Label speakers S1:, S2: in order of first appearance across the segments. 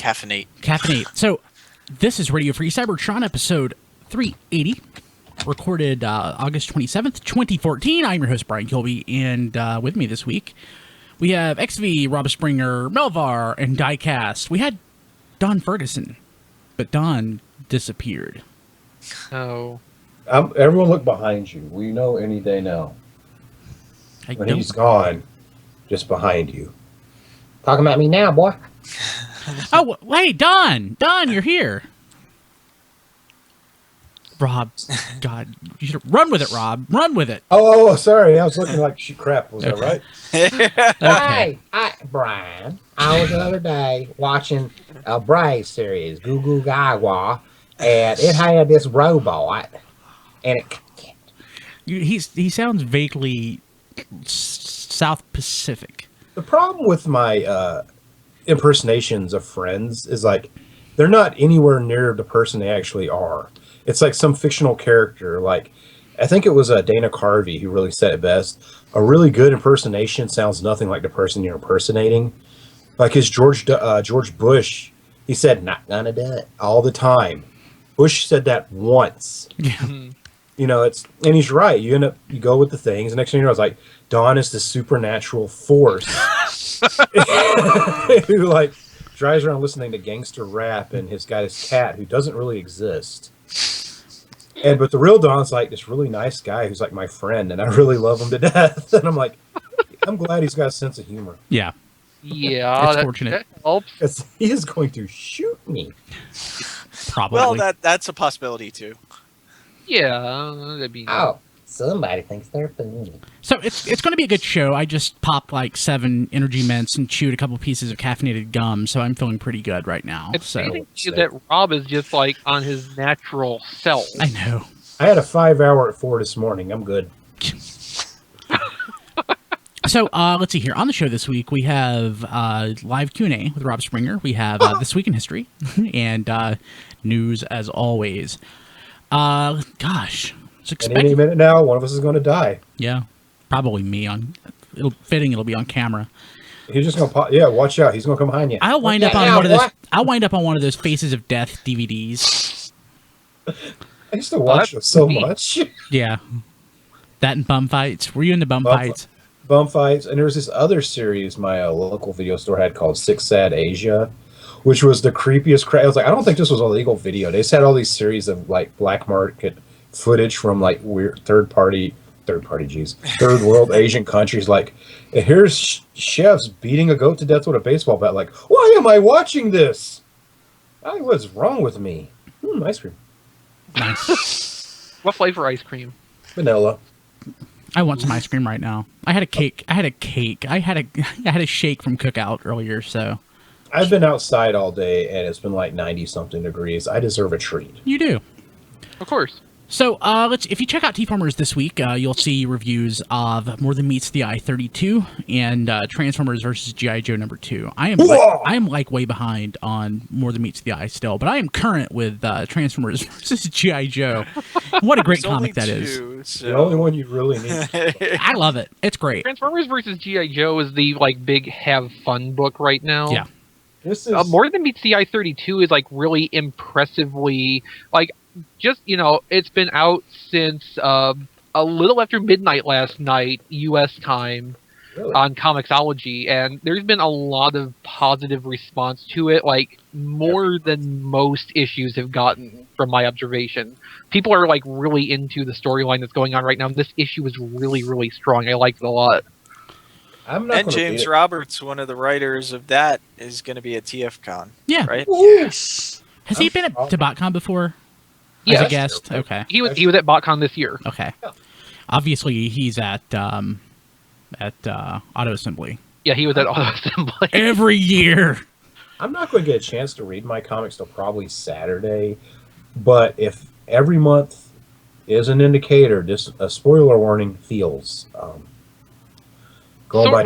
S1: Caffeinate. So, this is Radio Free Cybertron episode 380, recorded August 27th, 2014. I'm your host, Brian Kilby, and with me this week, we have XV, Rob Springer, Melvar, and Diecast. We had Don Ferguson, but Don disappeared.
S2: Oh.
S3: Everyone look behind you. We know any day now. When he's gone, just behind you.
S4: Talking about me now, boy.
S1: Oh, hey, Don! Don, you're here. Rob, God, you should run with it, Rob. Run with it.
S3: Oh, sorry. I was looking like crap. Was that right?
S1: Okay.
S4: Hey, Brian, I was the other day watching a Brave series, Goo Goo Gaga, and it had this robot, and
S1: He sounds vaguely South Pacific.
S3: The problem with my impersonations of friends is like they're not anywhere near the person they actually are. It's like some fictional character. Like I think it was Dana Carvey who really said it best. A really good impersonation sounds nothing like the person you're impersonating. Like his George Bush, he said "not gonna do it" all the time. Bush said that once.
S1: Yeah.
S3: You know, and he's right. You go with the things. The next thing you know, it's like Dawn is the supernatural force who like drives around listening to gangster rap, and he's got his cat who doesn't really exist. But the real Don's like this really nice guy who's like my friend, and I really love him to death. And I'm like, I'm glad he's got a sense of humor.
S1: Yeah.
S2: Yeah,
S1: it's fortunate.
S2: That helps.
S3: He is going to shoot me.
S1: Probably.
S5: Well, that's a possibility too.
S2: Yeah, that'd be.
S4: Oh, somebody thinks they're funny.
S1: So it's going to be a good show. I just popped like 7 energy mints and chewed a couple pieces of caffeinated gum, so I'm feeling pretty good right now.
S2: It's
S1: So
S2: amazing that Rob is just like on his natural self.
S1: I know.
S3: I had a 5-hour at 4 this morning. I'm good.
S1: So let's see here. On the show this week, we have live Q&A with Rob Springer. We have This Week in History and news as always. Gosh, it's
S3: And any minute now, one of us is going to die.
S1: Yeah, probably me. It'll be on camera.
S3: He's just going to pop. Yeah, watch out. He's going to come behind you.
S1: I'll wind up on one of those. I'll wind up on one of those Faces of Death DVDs.
S3: I used to watch them so much.
S1: Yeah, that and bum fights. Were you into bum fights?
S3: Bum fights, and there was this other series my local video store had called Six Sad Asia, which was the creepiest crap. I was like, I don't think this was a legal video. They just had all these series of like black market footage from like weird third world Asian countries. Like, and here's chefs beating a goat to death with a baseball bat. Like, why am I watching this? What's wrong with me? Ice cream.
S1: Nice.
S2: What flavor ice cream?
S3: Vanilla.
S1: I want some ice cream right now. I had a cake. I had a shake from Cookout earlier. So
S3: I've been outside all day, and it's been like 90-something degrees. I deserve a treat.
S1: you do.
S2: Of course.
S1: So if you check out T-Farmers this week, you'll see reviews of More Than Meets the Eye 32 and Transformers versus G.I. Joe number 2. I am like way behind on More Than Meets the Eye still, but I am current with Transformers versus G.I. Joe. What a great comic that is.
S5: So...
S3: The only one you really need.
S1: I love it. It's great.
S2: Transformers versus G.I. Joe is the like big have fun book right now.
S1: Yeah.
S3: This is
S2: More Than Meets the Eye 32 is like really impressively like. Just, it's been out since a little after midnight last night, U.S. time,
S3: really?
S2: On Comixology, and there's been a lot of positive response to it, like more than most issues have gotten from my observation. People are like really into the storyline that's going on right now. This issue is really, really strong. I liked it a lot.
S5: And James Roberts, one of the writers of that, is going to be at TFCon.
S1: Yeah.
S5: Right?
S1: Yes. Has he been to BotCon before?
S2: Yes.
S1: As a guest? Okay.
S2: He was at BotCon this year.
S1: Okay. Obviously, he's at Auto Assembly.
S2: Yeah, he was at Auto Assembly.
S1: Every year.
S3: I'm not going to get a chance to read my comics till probably Saturday, but if every month is an indicator, just a spoiler warning, feels.
S2: Kind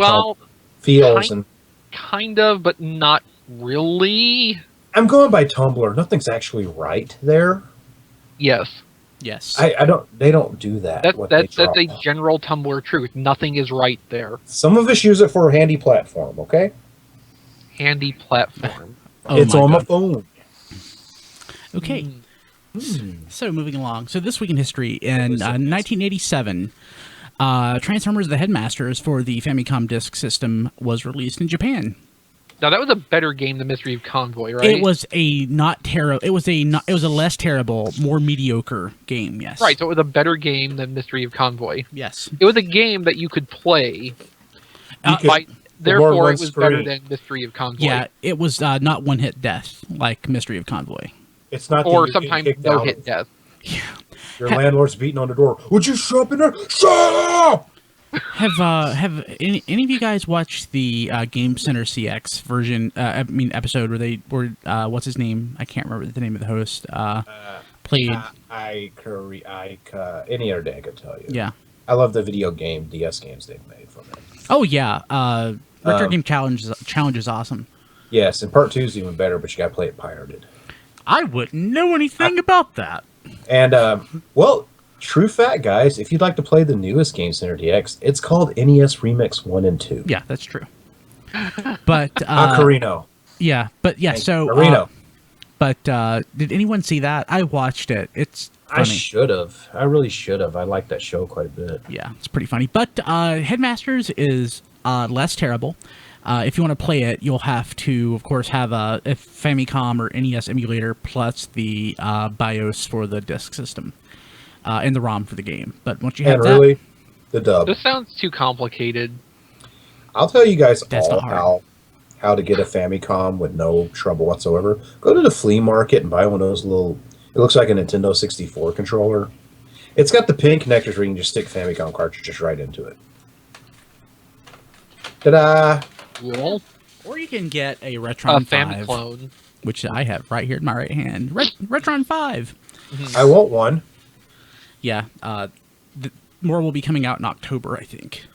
S2: of, but not really.
S3: I'm going by Tumblr. Nothing's actually right there.
S2: Yes.
S1: Yes.
S3: They don't do that.
S2: That's a general Tumblr truth. Nothing is right there.
S3: Some of us use it for a handy platform, okay?
S2: Handy platform.
S1: Oh,
S3: it's on my
S1: God.
S3: phone.
S1: Okay. So moving along. So this week in history, in 1987, Transformers: The Headmasters for the Famicom Disk System was released in Japan.
S2: Now that was a better game than Mystery of Convoy, right?
S1: It was a not terrible. It was a less terrible, more mediocre game. Yes.
S2: Right. So it was a better game than Mystery of Convoy.
S1: Yes.
S2: It was a game that you could play.
S3: More
S2: Therefore,
S3: one
S2: it was better
S3: screen.
S2: than Mystery of Convoy.
S1: Yeah. It was not one-hit death like Mystery of Convoy.
S3: It's not.
S2: Or
S3: that you're
S2: sometimes
S3: getting kicked
S2: no
S3: out
S2: hit
S3: of.
S2: death.
S3: Your landlord's beating on the door. Would you shut up in there? Shut up!
S1: Have any of you guys watched the Game Center CX version? Episode where they were what's his name? I can't remember the name of the host. Played.
S3: Any other day I could tell you.
S1: Yeah.
S3: I love the video game DS games they've made from it.
S1: Oh yeah. Retro Game Challenge is awesome.
S3: Yes, and part 2 is even better, but you got to play it pirated.
S1: I wouldn't know anything about that.
S3: And well, true fact, guys, if you'd like to play the newest Game Center DX, it's called NES Remix 1 and 2.
S1: Yeah, that's true. But
S3: Carino.
S1: yeah, but yeah. So
S3: Carino.
S1: but did anyone see that? I watched it. It's funny.
S3: I should have. I really should have. I like that show quite a bit.
S1: Yeah, it's pretty funny. But Headmasters is less terrible. If you want to play it, you'll have to, of course, have a Famicom or NES emulator plus the BIOS for the disk system and the ROM for the game. But once you have
S3: And
S1: that,
S3: really, the dub.
S2: This sounds too complicated.
S3: I'll tell you guys
S1: That's
S3: all
S1: not hard.
S3: how to get a Famicom with no trouble whatsoever. Go to the flea market and buy one of those little. It looks like a Nintendo 64 controller. It's got the pin connectors where you can just stick Famicom cartridges right into it. Ta-da!
S2: Well,
S1: or you can get a Retron 5,
S2: Famiclone.
S1: which I have right here in my right hand. Retron 5.
S3: I want one.
S1: Yeah, more will be coming out in October, I think.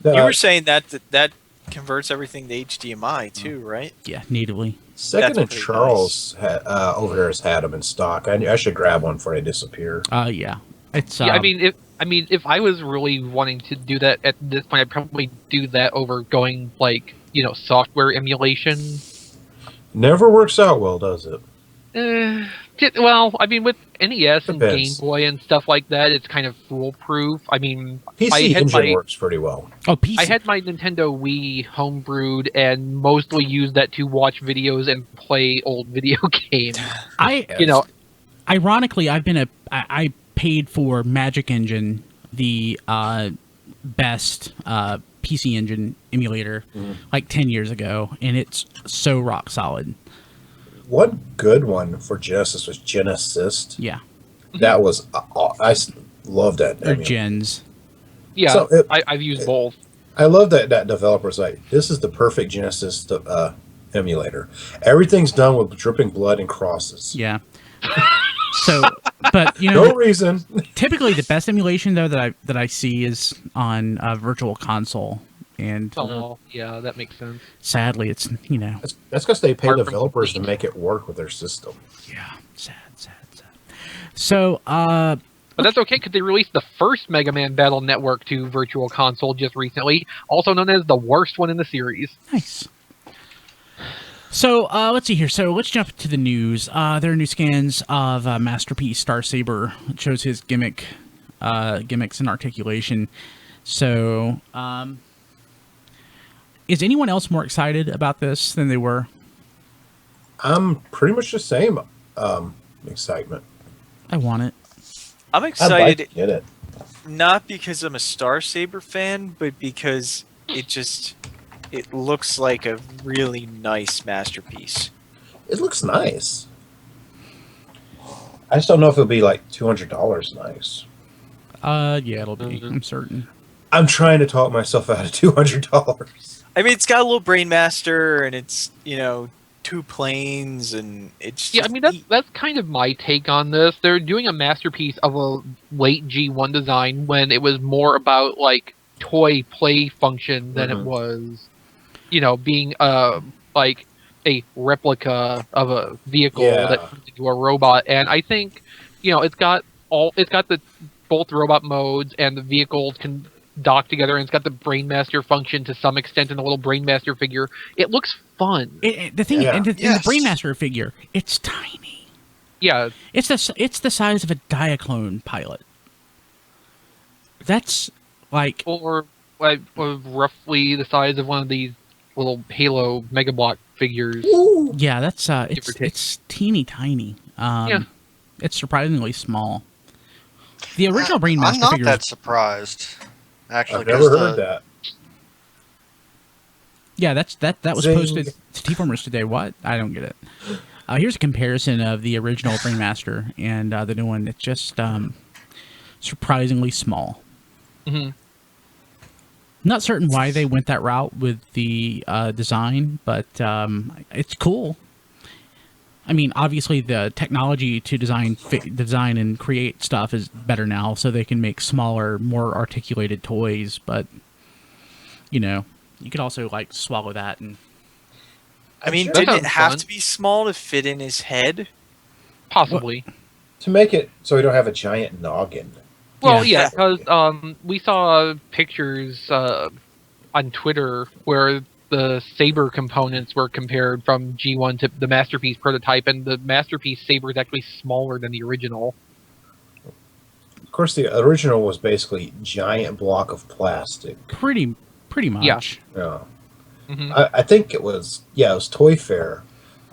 S5: You were saying that converts everything to HDMI too, right?
S1: Yeah, natively.
S3: Second
S5: That's
S3: and
S5: pretty
S3: Charles over there has had them in stock. I should grab one before they disappear.
S1: Yeah, it's.
S2: Yeah, I mean, if I was really wanting to do that at this point, I'd probably do that over going software emulation.
S3: Never works out well, does it?
S2: Well, I mean, with NES and
S3: Depends.
S2: Game Boy and stuff like that, it's kind of foolproof. I mean,
S3: PC Engine works pretty well.
S1: Oh, PC.
S2: I had my Nintendo Wii homebrewed and mostly used that to watch videos and play old video games.
S1: Ironically, I paid for Magic Engine, the best PC Engine emulator, like 10 years ago, and it's so rock solid.
S3: One good one for Genesis was Genesis.
S1: Yeah.
S3: That was I love that.
S1: Or Gens.
S2: Yeah,
S3: So
S2: I've used both.
S3: I love that developer's like, this is the perfect Genesis emulator. Everything's done with dripping blood and crosses.
S1: Yeah. So, but
S3: No reason.
S1: typically the best emulation though that I see is on Virtual Console, and
S2: Oh, yeah, that makes sense.
S1: sadly, it's
S3: That's because they pay
S2: Apart from
S3: developers to
S2: complete.
S3: make it work with their system.
S1: yeah, sad. So,
S2: But that's okay because they released the first Mega Man Battle Network to Virtual Console just recently, also known as the worst one in the series.
S1: nice. So let's see here. So let's jump to the news. There are new scans of Masterpiece Star Saber. It shows his gimmicks and articulation. So, is anyone else more excited about this than they were?
S3: I'm pretty much the same excitement.
S1: I want it.
S5: I'm
S3: I'd
S5: excited,
S3: like to get it.
S5: not because I'm a Star Saber fan, but because it looks like a really nice masterpiece.
S3: It looks nice. I just don't know if it'll be like $200 nice.
S1: Yeah, it'll be. I'm certain.
S3: I'm trying to talk myself out of $200.
S5: I mean, it's got a little Brainmaster, and it's, two planes, and it's
S2: Yeah, I mean, that's kind of my take on this. They're doing a masterpiece of a late G1 design when it was more about, like, toy play function than it was, being, like, a replica of a vehicle that turns into a robot. And I think, it's got both robot modes, and the vehicles can dock together, and it's got the Brainmaster function to some extent, and a little Brainmaster figure. It looks fun.
S1: The thing,
S3: Yeah.
S1: and the
S6: Yes.
S1: Brainmaster figure, it's tiny.
S2: Yeah,
S1: It's the size of a Diaclone pilot. That's like
S2: or roughly the size of one of these little Halo Mega Block figures.
S1: yeah, that's
S2: or take.
S1: it's teeny tiny.
S2: Yeah.
S1: It's surprisingly small. The original
S6: I'm
S1: Brainmaster
S6: not
S1: figure,
S6: that surprised. Actually,
S3: I've never
S6: 'cause
S3: heard that.
S1: yeah, that was
S3: Zing.
S1: posted to T-Formers today. What? I don't get it. Here's a comparison of the original Brainmaster and the new one. It's just surprisingly small.
S2: hmm
S1: Not certain why they went that route with the design, but it's cool. I mean, obviously the technology to design and create stuff is better now, so they can make smaller, more articulated toys. But you know, you could also like swallow that and
S5: I mean,
S3: That
S5: did it
S2: sounds
S5: have
S2: fun.
S5: to be small to fit in his head?
S2: Possibly.
S3: To make it so we don't have a giant noggin.
S2: Well,
S1: Yeah.
S2: yeah, because we saw pictures on Twitter where the Saber components were compared from G1 to the Masterpiece prototype, and the Masterpiece Saber is actually smaller than the original.
S3: Of course, the original was basically giant block of plastic.
S1: pretty much.
S2: Yeah.
S3: Yeah.
S2: hmm
S3: I think it was Toy Fair.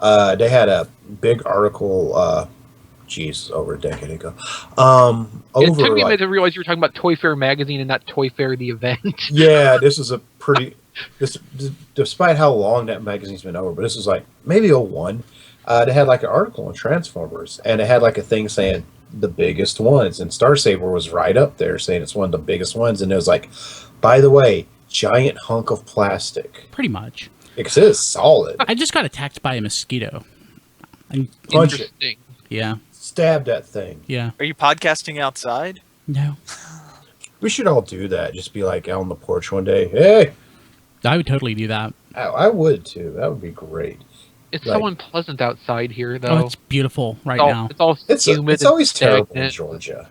S3: They had a big article. Over a decade ago.
S2: It took me a
S3: Like,
S2: minute to realize you were talking about Toy Fair magazine and not Toy Fair the event.
S3: yeah, this is a pretty. Despite how long that magazine's been over, but this was like maybe '01. They had like an article on Transformers, and it had like a thing saying the biggest ones, and Star Saber was right up there saying it's one of the biggest ones, and it was like, by the way, giant hunk of plastic.
S1: Pretty much.
S3: Because it is solid.
S1: I just got attacked by a mosquito.
S3: Punch it.
S2: Interesting.
S1: Yeah,
S3: Stab that thing.
S1: yeah.
S5: Are you podcasting outside?
S1: No,
S3: We should all do that. Just be like out on the porch one day. Hey,
S1: I would totally do that.
S3: I would too. That would be great.
S2: It's
S3: Like-
S2: so unpleasant outside here,
S1: Oh,
S2: though.
S1: it's beautiful right
S2: It's all,
S1: now.
S2: it's all
S3: It's
S2: humid.
S3: it's always
S2: and
S3: terrible in
S2: stagnant.
S3: Georgia.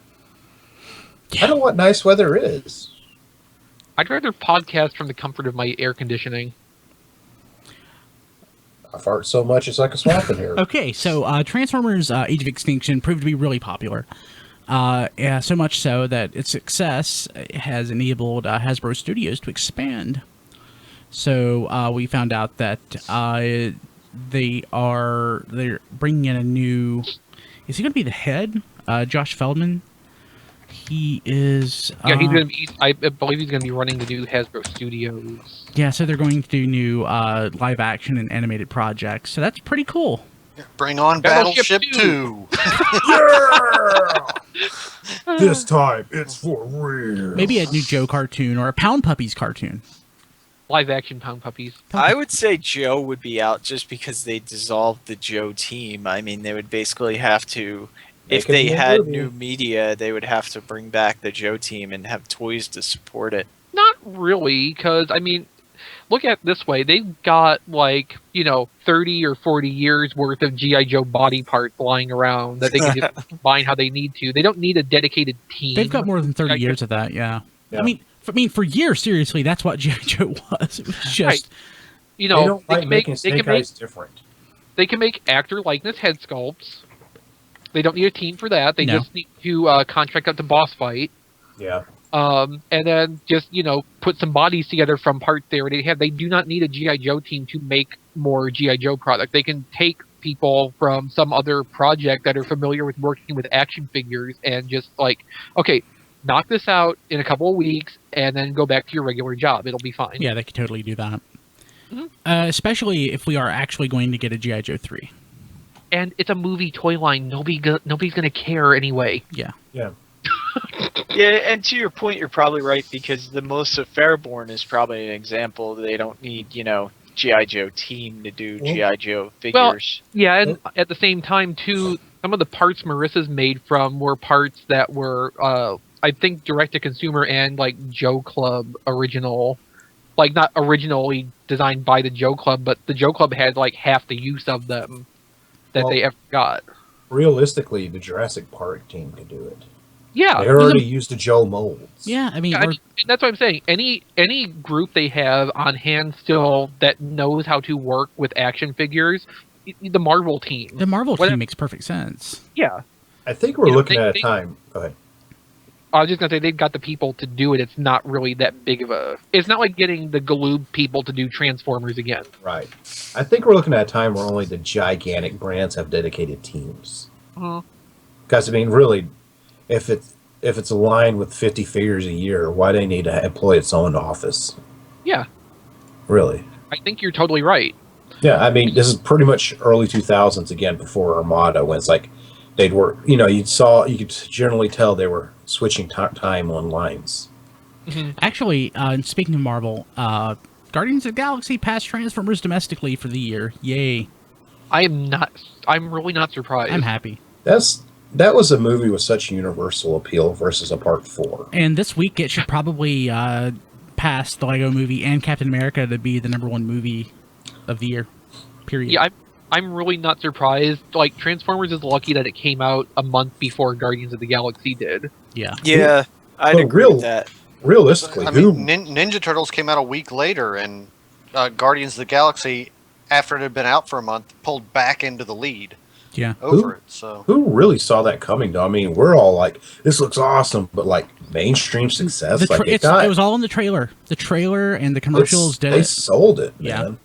S1: Yeah.
S3: I know what nice weather is.
S2: I'd rather podcast from the comfort of my air conditioning.
S3: I fart so much it's like a swamp in here.
S1: Okay, so Transformers Age of Extinction proved to be really popular. Yeah, so much so that its success has enabled Hasbro Studios to expand. So we found out that they're bringing in a new. Is he going to be the head? Josh Feldman. He is.
S2: Yeah, he's gonna be. I believe he's gonna be running the new Hasbro Studios.
S1: Yeah, so they're going to do new live action and animated projects. So that's pretty cool.
S6: Bring on
S2: Battleship
S6: Battleship 2.
S3: This time it's for real.
S1: Maybe a new Joe cartoon or a Pound Puppies cartoon.
S2: Live action Pound Puppies.
S5: I would say Joe would be out just because they dissolved the Joe team. I mean, they would basically have to, if
S3: Make it
S5: they
S3: be a
S5: had
S3: movie.
S5: new media, they would have to bring back the Joe team and have toys to support it.
S2: Not really, because I mean, look at it this way: they've got 30 or 40 years worth of GI Joe body parts lying around that they can just combine how they need to. They don't need a dedicated team.
S1: They've got more than 30
S2: I
S1: years of that, yeah.
S3: Yeah.
S1: I mean, for years, seriously, that's what G.I. Joe was. It was just,
S2: Right.
S3: They don't like
S2: can
S3: making
S2: they
S3: Snake
S2: can make
S3: Eyes different.
S2: they can make actor likeness head sculpts. They don't need a team for that. They
S1: No.
S2: just need to contract out the boss fight.
S3: Yeah.
S2: And then just put some bodies together from parts they already have. They do not need a GI Joe team to make more GI Joe product. They can take people from some other project that are familiar with working with action figures and just okay, knock this out in a couple of weeks and then go back to your regular job. It'll be fine.
S1: yeah, they could totally do that.
S2: Mhm.
S1: Especially if we are actually going to get a G.I. Joe 3.
S2: And it's a movie toy line. Nobody's gonna care anyway.
S1: Yeah.
S3: Yeah.
S5: Yeah, and to your point, you're probably right, because the Melissa Fairborn is probably an example. They don't need, G.I. Joe team to do
S3: Well-
S5: G.I. Joe figures.
S2: Yeah, and at the same time too, some of the parts Marissa's made from were parts that were I think direct to consumer and Joe Club original. Not originally designed by the Joe Club, but the Joe Club had half the use of them that
S3: Well-
S2: they ever got.
S3: Realistically, the Jurassic Park team could do it.
S2: Yeah,
S3: They already used the Joe molds.
S1: Yeah, I mean,
S2: I mean, that's what I'm saying. Any group they have on hand still that knows how to work with action figures, the Marvel team.
S1: the Marvel
S2: Whatever-
S1: team makes perfect sense.
S2: Yeah,
S3: I think we're
S2: You know,
S3: looking at a
S2: they-
S3: time. Go ahead.
S2: I was just gonna say they've got the people to do it. It's not really that big of a. It's not like getting the Galoob people to do Transformers again.
S3: Right. I think we're looking at a time where only the gigantic brands have dedicated teams.
S2: Mhm.
S3: Because I mean, really, if it's aligned with 50 figures a year, why do they need to employ its own office?
S2: Yeah,
S3: Really?
S2: I think you're totally right.
S3: Yeah. I mean, this is pretty much early 2000s again, before Armada, when it's like they'd work. You could generally tell they were switching time on lines.
S1: Actually, speaking of Marvel, Guardians of the Galaxy passed Transformers domestically for the year. Yay!
S2: I'm really not surprised.
S1: I'm happy.
S3: That was a movie with such universal appeal versus a Part 4.
S1: And this week it should probably pass the Lego Movie and Captain America to be the #1 movie of the year. Period.
S2: Yeah, I'm really not surprised. Like, Transformers is lucky that it came out a month before Guardians of the Galaxy did.
S1: Yeah.
S5: Yeah, I'd
S3: But
S5: agree with that.
S3: Realistically,
S6: I mean, Ninja Turtles came out a week later, and Guardians of the Galaxy, after it had been out for a month, pulled back into the lead
S1: Yeah.
S6: over it. So
S3: who really saw that coming, though? I mean, we're all like, this looks awesome, but like mainstream success,
S1: It was all in the trailer. The trailer and the commercials did
S3: they
S1: it.
S3: sold it,
S1: Yeah.
S3: man.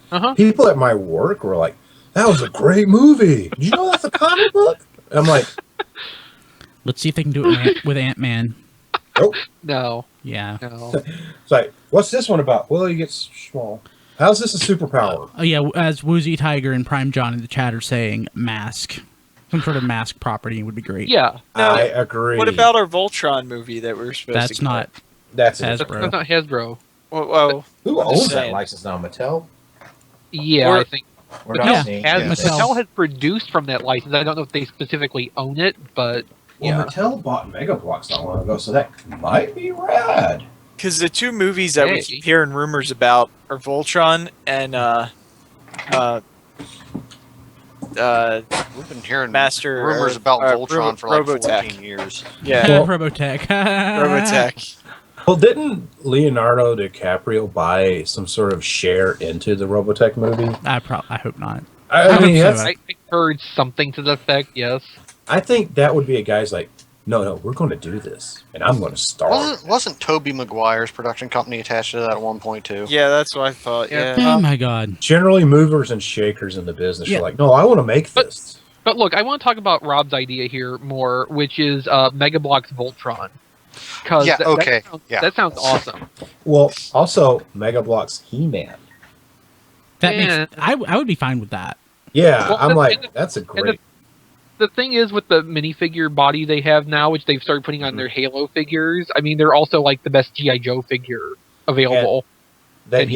S2: Uh-huh.
S3: People at my work were like, that was a great movie. Did you know that's a comic book? I'm like,
S1: Let's see if they can do it with Ant-Man.
S3: nope.
S2: No,
S1: Yeah.
S2: no.
S3: It's like, what's this one about? Well, he gets small. How's this a superpower?
S1: Oh yeah, as Woozy Tiger and Prime John in the chat are saying, mask. Some sort of mask property would be great.
S2: Yeah,
S5: No,
S3: I agree.
S5: What about our Voltron movie that we were supposed to
S1: That's not
S3: That's
S1: Hasbro.
S3: it.
S2: that's not Hasbro.
S5: Whoa.
S3: Who
S5: I'm just
S3: owns that
S5: saying.
S3: license now? Mattel?
S2: Yeah,
S5: Or-
S2: I think
S4: We're
S1: Yeah.
S4: not seeing
S2: Has,
S1: Mattel.
S2: Mattel has produced from that license. I don't know if they specifically own it, but
S3: Well,
S2: yeah.
S3: Mattel bought Mega Bloks not long ago, so that might be rad.
S5: Because the two movies that we
S2: Hey.
S5: keep hearing rumors about are Voltron and
S6: we've been hearing
S5: Master
S6: rumors
S5: or,
S6: about Voltron
S5: Robo-
S6: for like
S5: Robotech.
S6: 14 years.
S5: yeah,
S1: Robotech.
S5: Robotech.
S3: Well, didn't Leonardo DiCaprio buy some sort of share into the Robotech movie?
S1: I hope not.
S3: I mean,
S1: hope so.
S3: that's,
S2: I heard something to the effect. Yes.
S3: I think that would be a guy's like, no, we're going to do this, and I'm going to star.
S6: Wasn't Tobey Maguire's production company attached to that at one point too?
S5: Yeah, that's what I thought.
S2: Yeah.
S5: Yeah.
S1: Oh my god.
S3: Generally, movers and shakers in the business
S1: Yeah.
S3: are like, no, I want to make
S2: But-
S3: this.
S2: But look, I want to talk about Rob's idea here more, which is Mega Bloks Voltron.
S6: Yeah, okay, yeah.
S2: That sounds awesome.
S3: Well, also Mega Bloks He-Man.
S1: That
S2: Yeah.
S1: makes I would be fine with that.
S3: Yeah,
S2: Well,
S3: I'm
S2: and
S3: like,
S2: the-
S3: that's a great.
S2: The thing is, with the minifigure body they have now, which they've started putting on their Halo figures, I mean, they're also like the best G.I. Joe figure available.
S3: That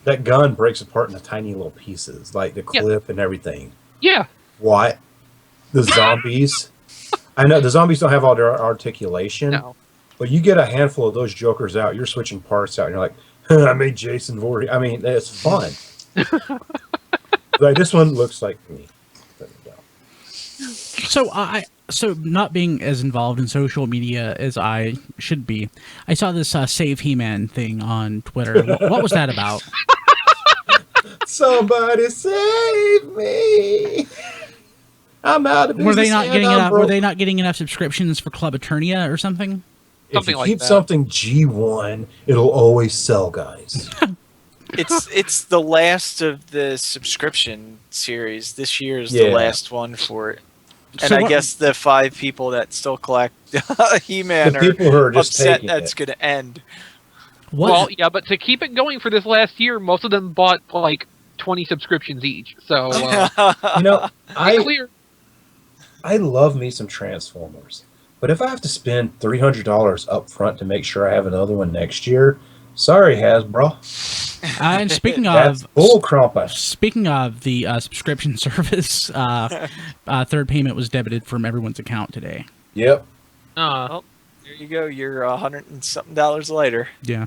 S3: that gun breaks apart into tiny little pieces, like the
S2: Yeah.
S3: clip and everything.
S2: Yeah.
S3: What? The zombies? I know the zombies don't have all their articulation,
S2: No.
S3: but you get a handful of those jokers out, you're switching parts out, and you're like, I made Jason Voorhees. I mean, it's fun. Like, this one looks like me. There we go.
S1: So not being as involved in social media as I should be, I saw this Save He-Man thing on Twitter. What was that about?
S3: Somebody save me! I'm out of business.
S1: Were they not
S3: and
S1: getting
S3: I'm
S1: enough?
S3: broke.
S1: Were they not getting enough subscriptions for Club Eternia or something?
S3: If
S2: Something
S3: you
S2: like
S3: keep
S2: that.
S3: something G1, it'll always sell, guys.
S5: It's the last of the subscription series. This year is
S3: Yeah.
S5: the last one for it. And
S1: So
S5: I
S1: what-
S5: guess the 5 people that still collect He-Man
S3: The
S5: are
S3: people who are just
S5: upset
S3: taking
S5: that's
S3: it.
S5: going to end.
S1: What?
S2: Well, yeah, but to keep it going for this last year, most of them bought like 20 subscriptions each. So,
S3: You know,
S2: clear.
S3: I love me some Transformers, but if I have to spend $300 up front to make sure I have another one next year, sorry, Hasbro.
S1: And speaking
S3: That's
S1: of
S3: bull crumpus.
S1: speaking of the subscription service, third payment was debited from everyone's account today.
S3: Yep.
S2: Uh,
S5: There you go. You're $100 and something dollars later.
S1: Yeah,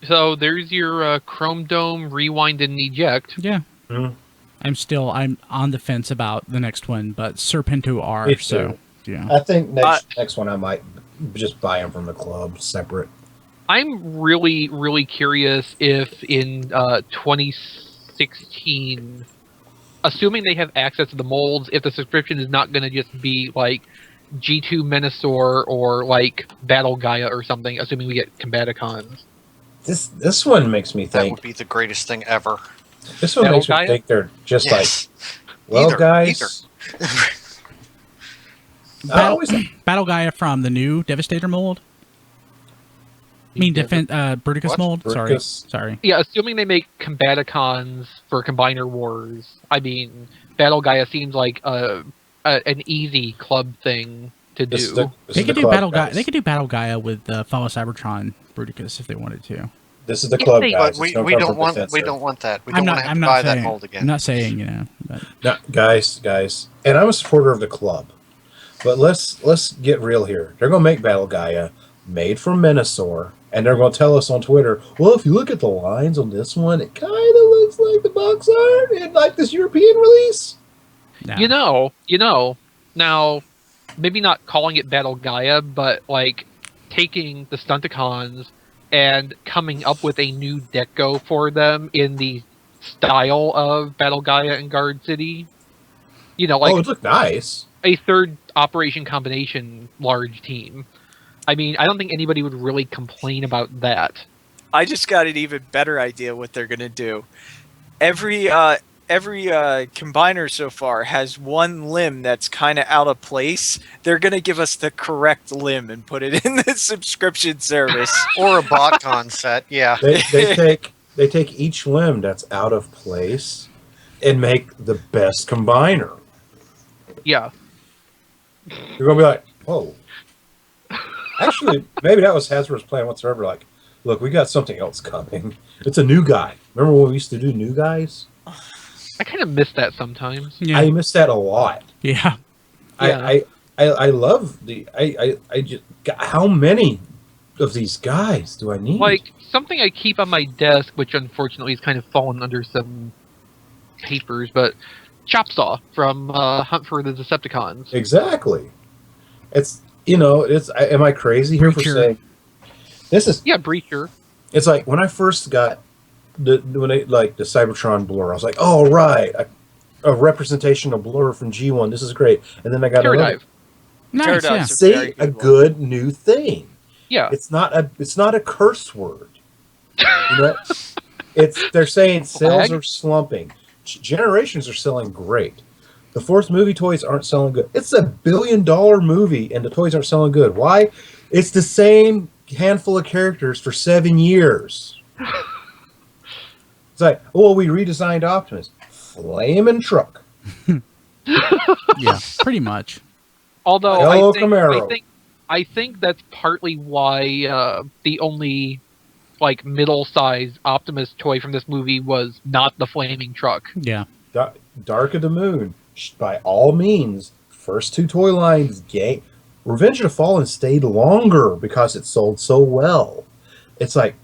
S2: so there's your Chrome Dome rewind and eject.
S1: yeah.
S3: Mhm.
S1: I'm on the fence about the next one, but Serpento R.
S3: Me
S1: So
S3: too.
S1: Yeah.
S3: I think next one I might just buy them from the club separate.
S2: I'm really, really curious if in 2016, assuming they have access to the molds, if the subscription is not going to just be like G2 Menasor or like Battle Gaia or something, assuming we get Combaticons.
S3: This one makes me
S6: That
S3: think.
S6: would be the greatest thing ever.
S3: This one
S2: Battle
S3: makes me
S2: Gaia?
S3: think they're just
S6: Yes.
S3: well,
S6: Either,
S3: guys. I always,
S1: Battle Gaia from the new Devastator mold. I mean, Bruticus
S6: What?
S1: mold.
S3: Bruticus.
S1: Sorry.
S2: Yeah, assuming they make Combaticons for Combiner Wars, I mean, Battle Gaia seems like an easy club thing to do.
S1: They could do Battle Gaia. They could do Battle Gaia with fellow Cybertron Bruticus if they wanted to.
S3: This is the club,
S2: they-
S3: guys.
S6: But
S3: It's no
S6: we
S3: cover
S6: don't want
S3: defense
S6: we
S3: here.
S6: don't want that. We
S1: I'm
S6: don't
S1: not.
S6: want to have
S1: I'm
S6: to
S1: not
S6: buy
S1: saying.
S6: that mold
S1: I'm
S6: again.
S1: not saying But
S3: No, guys, and I'm a supporter of the club, but let's get real here. They're gonna make Battle Gaia made from Menasor, and they're gonna tell us on Twitter, well, if you look at the lines on this one, it kind of looks like the box art in like this European release.
S1: no.
S2: You know, now, maybe not calling it Battle Gaia, but like taking the Stunticons and coming up with a new deco for them in the style of Battle Gaia and Guard City. You know, like
S3: Oh, it looked nice.
S2: a third Operation Combination large team. I mean, I don't think anybody would really complain about that.
S5: I just got an even better idea what they're gonna do. Every combiner so far has one limb that's kind of out of place. They're gonna give us the correct limb and put it in the subscription service.
S6: Or a BotCon set, yeah.
S3: They take each limb that's out of place and make the best combiner.
S2: Yeah.
S3: You're gonna be like, whoa. Actually, maybe that was Hasbro's plan whatsoever. Like, look, we got something else coming. It's a new guy. Remember when we used to do new guys?
S2: I kind of miss that sometimes.
S1: Yeah.
S3: I miss that a lot.
S1: Yeah.
S3: I love I just how many of these guys do I need?
S2: Like, something I keep on my desk, which unfortunately has kind of fallen under some papers, but Chopsaw from Hunt for the Decepticons.
S3: Exactly. It's am I crazy here for
S1: Breacher.
S3: saying this is?
S2: Yeah, Breacher.
S3: It's like when I first got the Cybertron Blur, I was like, oh right, a representation of Blur from G1. This is great. And then I got another.
S2: Pterodite.
S1: Nice. Yeah.
S5: Pterodite's a
S3: See,
S5: very
S3: a
S5: good one.
S3: good new thing.
S2: Yeah.
S3: It's not a curse word. You know, they're saying sales
S2: Flag?
S3: are slumping. Generations are selling great. The fourth movie toys aren't selling good. It's $1 billion movie and the toys aren't selling good. Why? It's the same handful of characters for 7 years. It's like, oh, we redesigned Optimus. Flamin' truck.
S1: Yeah. Pretty much.
S2: Although
S3: Hello, Camaro.
S2: I think that's partly why the only like middle-sized Optimus toy from this movie was not the flaming truck.
S1: Yeah.
S3: Dark of the Moon. By all means, first two toy lines, game. Revenge of the Fallen stayed longer because it sold so well. It's like,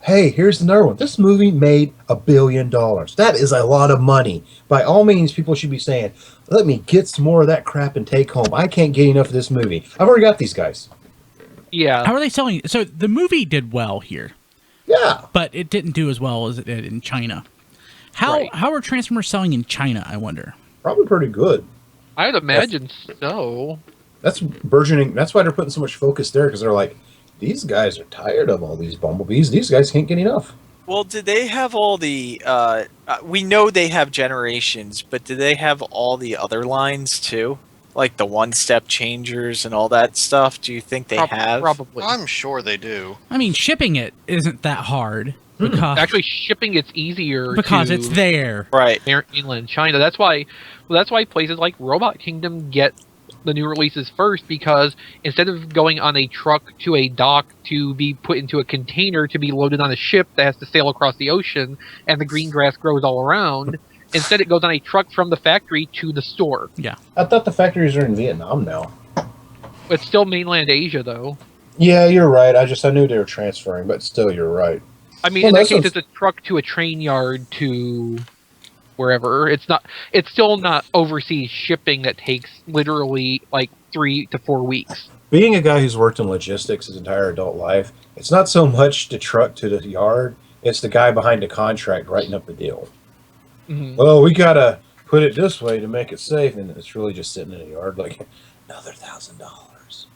S3: hey, here's another one. This movie made $1 billion. That is a lot of money. By all means, people should be saying, let me get some more of that crap and take home. I can't get enough of this movie. I've already got these guys.
S2: Yeah.
S1: How are they selling? So the movie did well here,
S3: Yeah.
S1: but it didn't do as well as it did in China. How
S2: Right.
S1: are Transformers selling in China, I wonder?
S3: Probably pretty good.
S2: I would imagine so.
S3: That's burgeoning. That's why they're putting so much focus there, because they're like, these guys are tired of all these bumblebees. These guys can't get enough.
S5: Well, did they have all the? We know they have Generations, but do they have all the other lines too, like the one-step changers and all that stuff? Do you think they have?
S2: Probably.
S6: I'm sure they do.
S1: I mean, shipping it isn't that hard because
S2: Actually, shipping it's easier
S1: because
S2: to
S1: it's there.
S5: Right.
S2: mainland China. That's why places like Robot Kingdom get the new releases first, because instead of going on a truck to a dock to be put into a container to be loaded on a ship that has to sail across the ocean and the green grass grows all around, instead it goes on a truck from the factory to the store.
S1: Yeah.
S3: I thought the factories are in Vietnam now.
S2: It's still mainland Asia though.
S3: Yeah, you're right. I knew they were transferring, but still, you're right.
S2: I mean,
S3: Well,
S2: in that
S3: that's
S2: case,
S3: a-
S2: it's a truck to a train yard to wherever. It's still not overseas shipping that takes literally like 3 to 4 weeks.
S3: Being a guy who's worked in logistics his entire adult life, it's not so much the truck to the yard, it's the guy behind the contract writing up the deal.
S2: Mhm.
S3: Well, we gotta put it this way to make it safe, and it's really just sitting in the yard like another $1,000.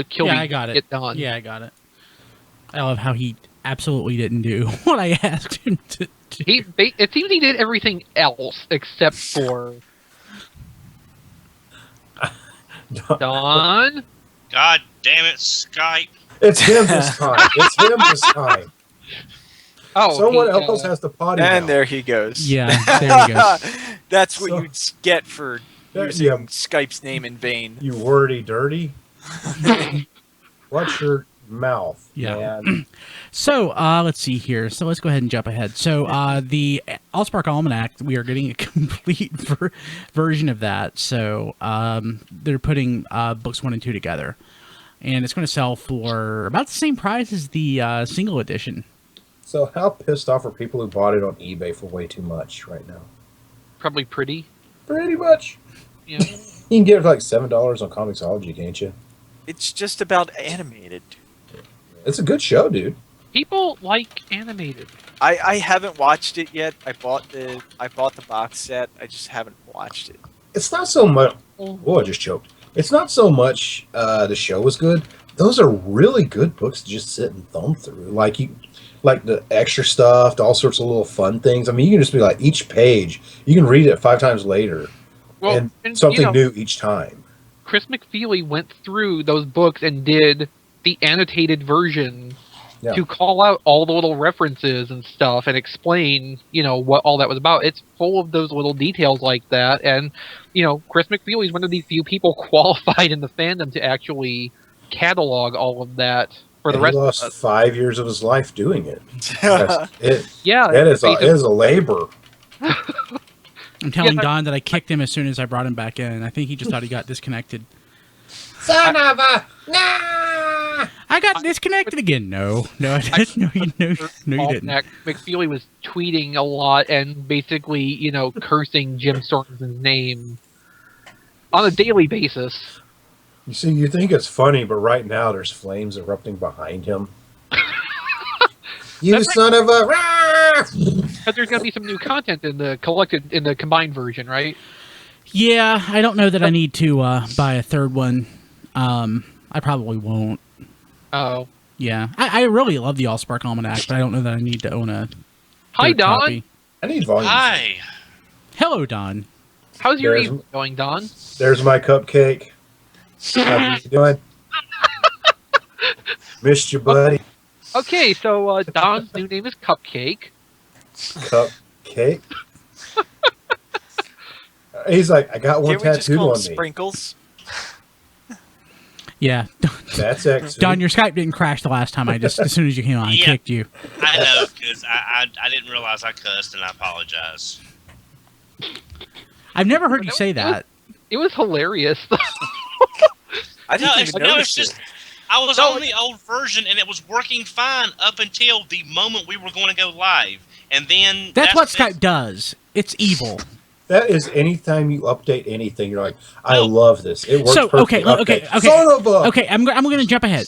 S2: Kill
S1: Yeah,
S2: me,
S1: I got it.
S2: get done.
S1: Yeah, I got it. I love how he absolutely didn't do what I asked him to do.
S2: It seems he did everything else except for Don.
S7: God damn it, Skype.
S3: It's him this time. It's him this time.
S2: Oh,
S3: Someone else has to potty
S5: And
S3: now.
S5: there he goes.
S1: Yeah, there he goes.
S5: That's what
S3: So-
S5: you'd get for using
S3: Yeah.
S5: Skype's name in vain.
S3: You wordy dirty. Watch your mouth,
S1: Yeah.
S3: man.
S1: So, let's see here. So let's go ahead and jump ahead. So, the AllSpark Almanac, we are getting a complete version of that. So, they're putting books 1 and 2 together. And it's going to sell for about the same price as the single edition.
S3: So how pissed off are people who bought it on eBay for way too much right now?
S2: Probably pretty.
S3: Pretty much.
S2: Yeah.
S3: You can get it for like $7 on Comixology, can't you?
S5: It's just about animated.
S3: It's a good show, dude.
S2: People like animated.
S5: I haven't watched it yet. I bought the box set. I just haven't watched it.
S3: It's not so much. Oh, I just choked. It's not so much the show was good. Those are really good books to just sit and thumb through. Like the extra stuff, all sorts of little fun things. I mean, you can just be like, each page, you can read it 5 times later,
S2: Well,
S3: and something
S2: you know,
S3: new each time.
S2: Chris McFeely went through those books and did the annotated version
S3: Yeah.
S2: to call out all the little references and stuff and explain, what all that was about. It's full of those little details like that. And, Chris McFeely is one of the few people qualified in the fandom to actually catalog all of that for the
S3: And
S2: rest
S3: he
S2: of
S3: lost
S2: us.
S3: 5 years of his life doing it.
S2: Yeah,
S3: It is
S2: basically-
S3: a labor.
S1: I'm telling
S2: Yeah.
S1: Don that I kicked him as soon as I brought him back in. I think he just thought he got disconnected.
S4: Son of a nah!
S1: I got disconnected again. No, I didn't. No, you didn't.
S2: Almanac, McFeely was tweeting a lot and basically, cursing Jim Sorensen's name on a daily basis.
S3: You see, you think it's funny, but right now there's flames erupting behind him. You
S2: That's
S3: son of a... Rah!
S2: But there's going to be some new content in the combined version, right?
S1: Yeah, I don't know that I need to buy a third one. I probably won't.
S2: Oh.
S1: Yeah, I really love the AllSpark Almanac, but I don't know that I need to own a
S2: Hi,
S1: third
S2: Don.
S1: copy.
S3: I need volume.
S7: Hi.
S1: Hello, Don.
S2: How's your
S3: There's-
S2: evening going, Don?
S3: There's my cupcake. How you doing? Missed you, buddy.
S2: Okay, so Don's new name is Cupcake.
S3: Cupcake. He's like, I got one
S5: Can't we just
S3: tattooed
S5: call
S3: on
S5: them
S3: me.
S5: Sprinkles?
S1: Yeah,
S3: That's X.
S1: Don, your Skype didn't crash the last time. As soon as you came on, I
S7: Yeah.
S1: kicked you.
S7: I know, because I didn't realize I cussed, and I apologize.
S1: I've never heard you say that.
S2: It was hilarious.
S5: I didn't
S7: No,
S5: even
S7: it's
S5: notice
S7: just
S5: it.
S7: I was on the old version, and it was working fine up until the moment we were going to go live, and then
S1: That's what
S7: when-
S1: Skype does. It's evil.
S3: That is anytime you update anything, you're like, I
S7: Oh.
S3: love this. It works
S1: So,
S3: perfectly.
S1: okay.
S3: Son of a...
S1: Okay, I'm going to jump ahead.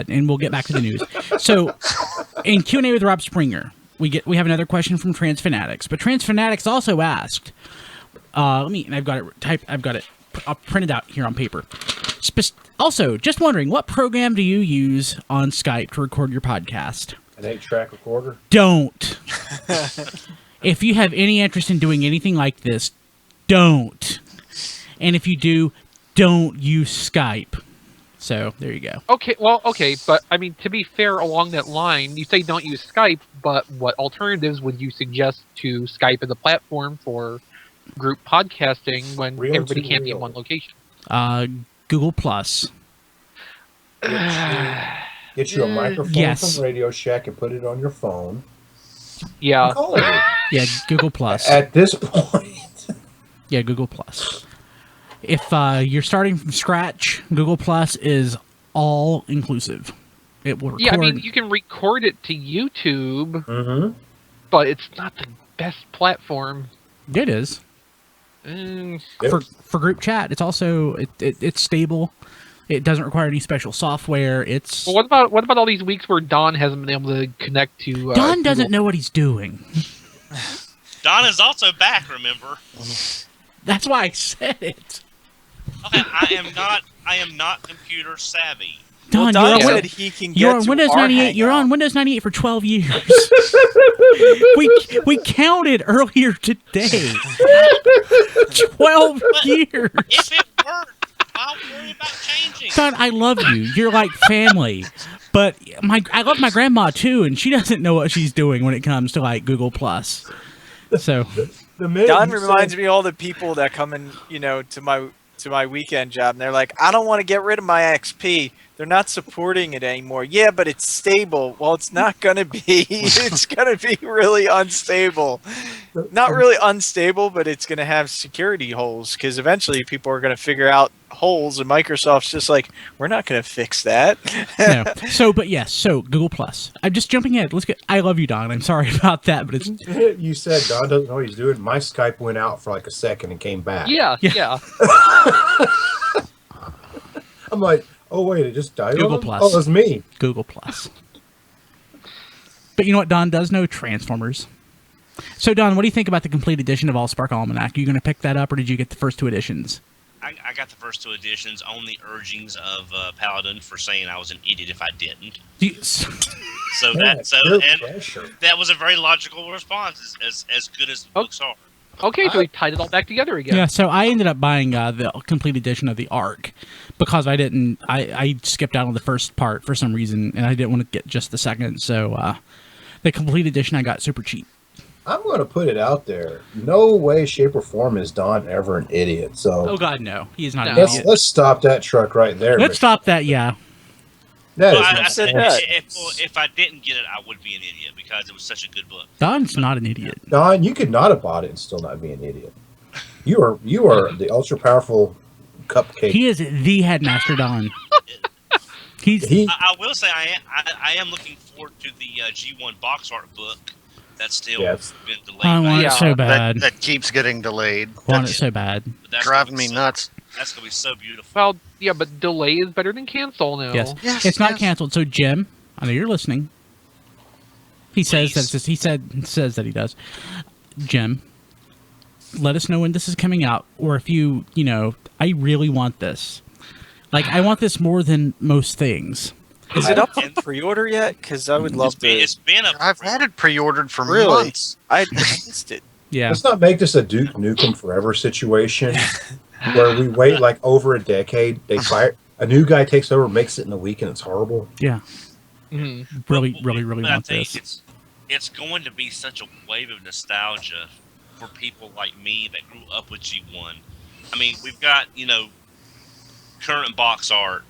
S1: And we'll get back to the news. So, in Q&A with Rob Springer, we have another question from Trans Fanatics. But Trans Fanatics also asked, I've got it printed out here on paper. Also, just wondering, what program do you use on Skype to record your podcast?
S3: An 8-track recorder.
S1: Don't. If you have any interest in doing anything like this, don't. And if you do, don't use Skype. So, there you go.
S2: Okay, but I mean, to be fair, along that line, you say don't use Skype, but what alternatives would you suggest to Skype as a platform for group podcasting when
S3: Real
S2: everybody
S3: to
S2: can't be in
S3: real.
S2: one location?
S1: Google Plus.
S3: Get you a microphone
S1: Yes.
S3: from Radio Shack and put it on your phone.
S2: Yeah.
S3: Call it.
S1: Yeah, Google Plus.
S3: At this point,
S1: Yeah, Google Plus. If you're starting from scratch, Google Plus is all inclusive. It will record.
S2: Yeah, I mean, you can record it to YouTube,
S3: mm-hmm.
S2: but it's not the best platform.
S1: It is.
S2: Mm,
S1: For group chat, it's also it's stable. It doesn't require any special software. It's
S2: well, what about all these weeks where Don hasn't been able to connect to?
S1: Don doesn't know what he's doing.
S7: Don is also back, remember?
S1: That's why I said it.
S7: Okay, I am not computer savvy.
S1: Don,
S5: Don
S1: you're,
S5: said
S1: on,
S5: he can
S1: you're
S5: get
S1: on
S5: to
S1: Windows
S5: our
S1: 98. You're
S5: hangout.
S1: on Windows 98 for 12 years. we counted earlier today. 12 years.
S7: If it worked, I'll worry about changing.
S1: Don, I love you. You're like family. But I love my grandma too, and she doesn't know what she's doing when it comes to like Google Plus. So
S5: Don reminds me of all the people that come in, to my weekend job, and they're like, I don't want to get rid of my XP. They're not supporting it anymore. Yeah, but it's stable. Well, it's not going to be. It's going to be really unstable. Not really unstable, but it's going to have security holes because eventually people are going to figure out holes, and Microsoft's just like, we're not going to fix that.
S1: no. So Google Plus. I'm just jumping ahead. I love you, Don. I'm sorry about that, but it's
S3: You said Don doesn't know what he's doing. My Skype went out for like a second and came back.
S2: Yeah.
S3: I'm like, oh wait, it just died.
S1: Google
S3: on him?
S1: Plus.
S3: Oh, it was me.
S1: Google Plus. But you know what Don does know? Transformers. So Don, what do you think about the complete edition of AllSpark Almanac? Are you going to pick that up, or did you get the first two editions?
S7: I got the first two editions on the urgings of Paladin for saying I was an idiot if I didn't. So that was a very logical response, as good as the books are.
S2: Okay, so we tied it all back together again.
S1: Yeah, so I ended up buying the complete edition of the Arc because I skipped out on the first part for some reason, and I didn't want to get just the second. So the complete edition I got super cheap.
S3: I'm going to put it out there. No way, shape, or form is Don ever an idiot. So
S1: Oh God, no, he is not an
S3: let's
S1: idiot.
S3: let's stop that truck right there.
S1: Let's stop that. Yeah,
S3: That
S7: Well,
S3: is
S7: I
S3: not
S7: said
S3: bullshit.
S7: if I didn't get it, I would be an idiot because it was such a good book.
S1: Don's not an idiot.
S3: Don, you could not have bought it and still not be an idiot. You are the ultra powerful cupcake.
S1: He is the headmaster, Don.
S7: I will say I am looking forward to the G1 box art book. That's still been delayed.
S1: I want it
S2: Yeah.
S1: so bad.
S6: That keeps getting delayed.
S1: Want it
S6: That's
S1: so bad.
S7: But that's
S6: driving
S7: gonna
S6: me
S7: be
S6: nuts.
S7: That's gonna be so beautiful.
S2: Well, yeah, but delay is better than cancel now.
S1: Yes.
S6: Yes,
S1: It's not
S6: yes.
S1: canceled. So Jim, I know you're listening. He says that
S7: Please.
S1: it's just, says that he does. Jim, let us know when this is coming out, or if I really want this. Like, I want this more than most things.
S5: Is it up for pre-order yet? Because I would love to.
S7: It's been a.
S6: I've had it pre-ordered for
S5: Really?
S6: months.
S5: I missed it.
S1: Yeah.
S3: Let's not make this a Duke Nukem Forever situation where we wait like over a decade. They fire a new guy takes over, makes it in a week, and it's horrible.
S1: Yeah.
S2: Mhm.
S1: Really
S7: but I
S1: want
S7: think
S1: this.
S7: it's going to be such a wave of nostalgia for people like me that grew up with G1. I mean, we've got current box art,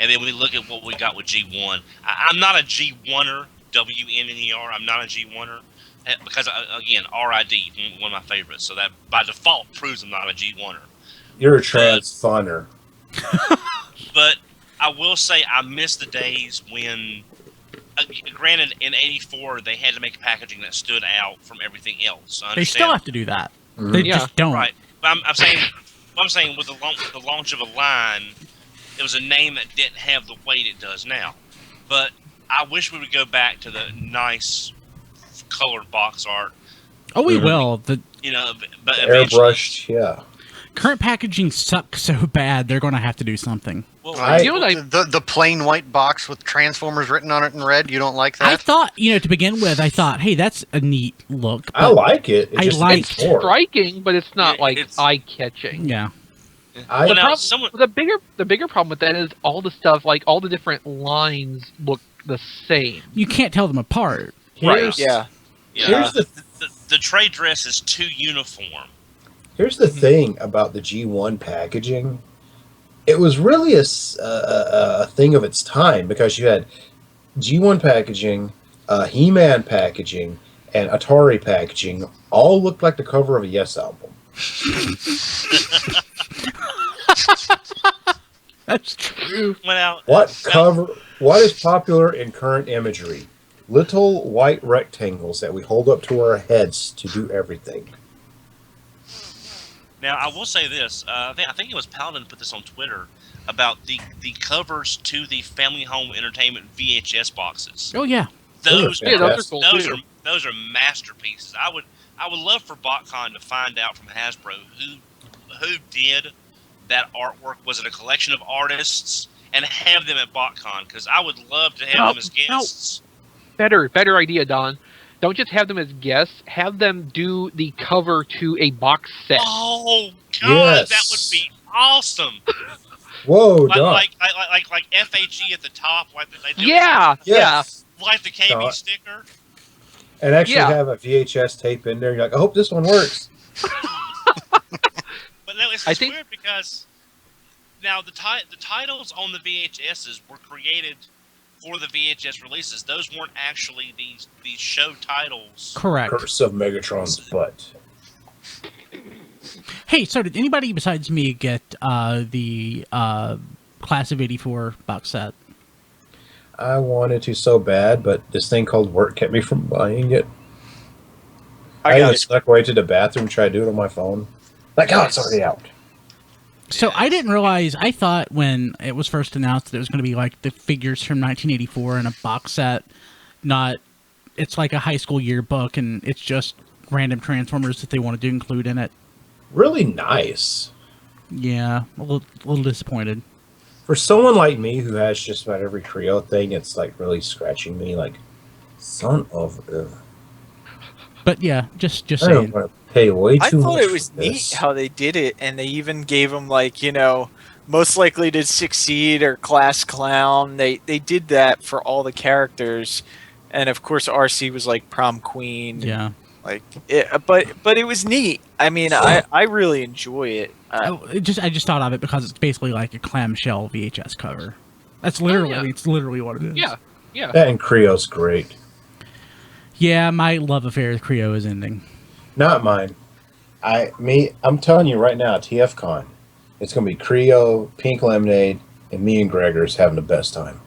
S7: and then we look at what we got with G1. I'm not a G1er, WNNER. I'm not a G1er because again, RID, one of my favorites. So that by default proves I'm not a G1er.
S3: You're a trans funner.
S7: But I will say I miss the days when, granted, in '84 they had to make packaging that stood out from everything else. I
S1: They still
S7: understand.
S1: have to do that.
S3: Mhm.
S1: They
S2: Yeah.
S1: just don't.
S7: Right, but I'm saying with the launch of a line, it was a name that didn't have the weight it does now. But I wish we would go back to the nice colored box art.
S1: Oh, we
S3: Mhm.
S1: will. The
S7: But eventually,
S3: Airbrushed, yeah.
S1: current packaging sucks so bad, they're going to have to do something.
S7: well,
S2: You know what
S6: The plain white box with Transformers written on it in red. You don't like
S1: I
S6: that?
S1: thought, to begin with, hey, that's a neat look.
S3: I like it. It
S1: I
S3: just
S1: like-
S3: needs more.
S2: Striking, but it's not
S7: Yeah,
S2: like
S7: it's-
S2: eye-catching.
S1: Yeah.
S3: I,
S7: Well, now,
S2: The bigger problem with that is all the stuff, like all the different lines, look the same.
S1: You can't tell them apart.
S3: here's,
S5: Yeah.
S3: here's
S7: the trade dress is too uniform.
S3: Here's the thing about the G1 packaging. It was really a thing of its time because you had G1 packaging, He-Man packaging, and Atari packaging all looked like the cover of a Yes album.
S1: That's true.
S7: Well,
S3: What is popular in current imagery? Little white rectangles that we hold up to our heads to do everything.
S7: Now, I will say this. I think it was Paladin put this on Twitter about the covers to the Family Home Entertainment VHS boxes.
S1: Oh yeah.
S7: Those
S3: Yeah, those
S2: are cool, too.
S7: those are masterpieces. I would love for BotCon to find out from Hasbro who did that artwork. Was it a collection of artists? And have them at BotCon, because I would love to have them as guests.
S2: Better idea, Don. Don't just have them as guests. Have them do the cover to a box set.
S7: Oh God,
S3: Yes.
S7: that would be awesome!
S3: Whoa,
S7: like,
S3: Don.
S7: like FHE at the top, like they do,
S2: Yeah,
S3: Yes.
S7: like the KB
S3: Don.
S7: sticker.
S3: And actually
S2: Yeah.
S3: have a VHS tape in there. You're like, I hope this one works.
S7: But no, it's
S2: I
S7: just
S2: think-
S7: weird because now the titles on the VHSs were created for the VHS releases. Those weren't actually these show titles.
S1: Correct.
S3: Curse of Megatron's butt.
S1: Hey, so did anybody besides me get the Class of '84 box set?
S3: I wanted to so bad, but this thing called work kept me from buying it. I
S5: I
S3: even
S5: got it.
S3: snuck away to the bathroom, tried to do it on my phone. Like, oh, it's already out.
S1: So I didn't realize. I thought when it was first announced that it was going to be like the figures from 1984 in a box set. Not, it's like a high school yearbook, and it's just random Transformers that they wanted to include in it.
S3: Really nice.
S1: Yeah, a little disappointed.
S3: For someone like me who has just about every Kre-O thing, it's like really scratching me. Like, son of a...
S1: But yeah, just
S3: I
S1: saying.
S3: don't want to pay way
S5: I
S3: too
S5: thought
S3: much
S5: it was
S3: for
S5: neat
S3: this.
S5: how they did it, and they even gave him like, you know, most likely to succeed or class clown. They did that for all the characters, and of course RC was like prom queen.
S1: Yeah.
S5: Like, but it was neat. I mean, I really enjoy it.
S1: I just thought of it because it's basically like a clamshell VHS cover. That's literally
S2: yeah.
S1: it's literally what it is.
S2: Yeah.
S3: That and Kre-O's great.
S1: Yeah, my love affair with Kre-O is ending.
S3: Not mine. I'm telling you right now, TFCon, it's going to be Kre-O, Pink Lemonade, and me and Gregor's having the best time.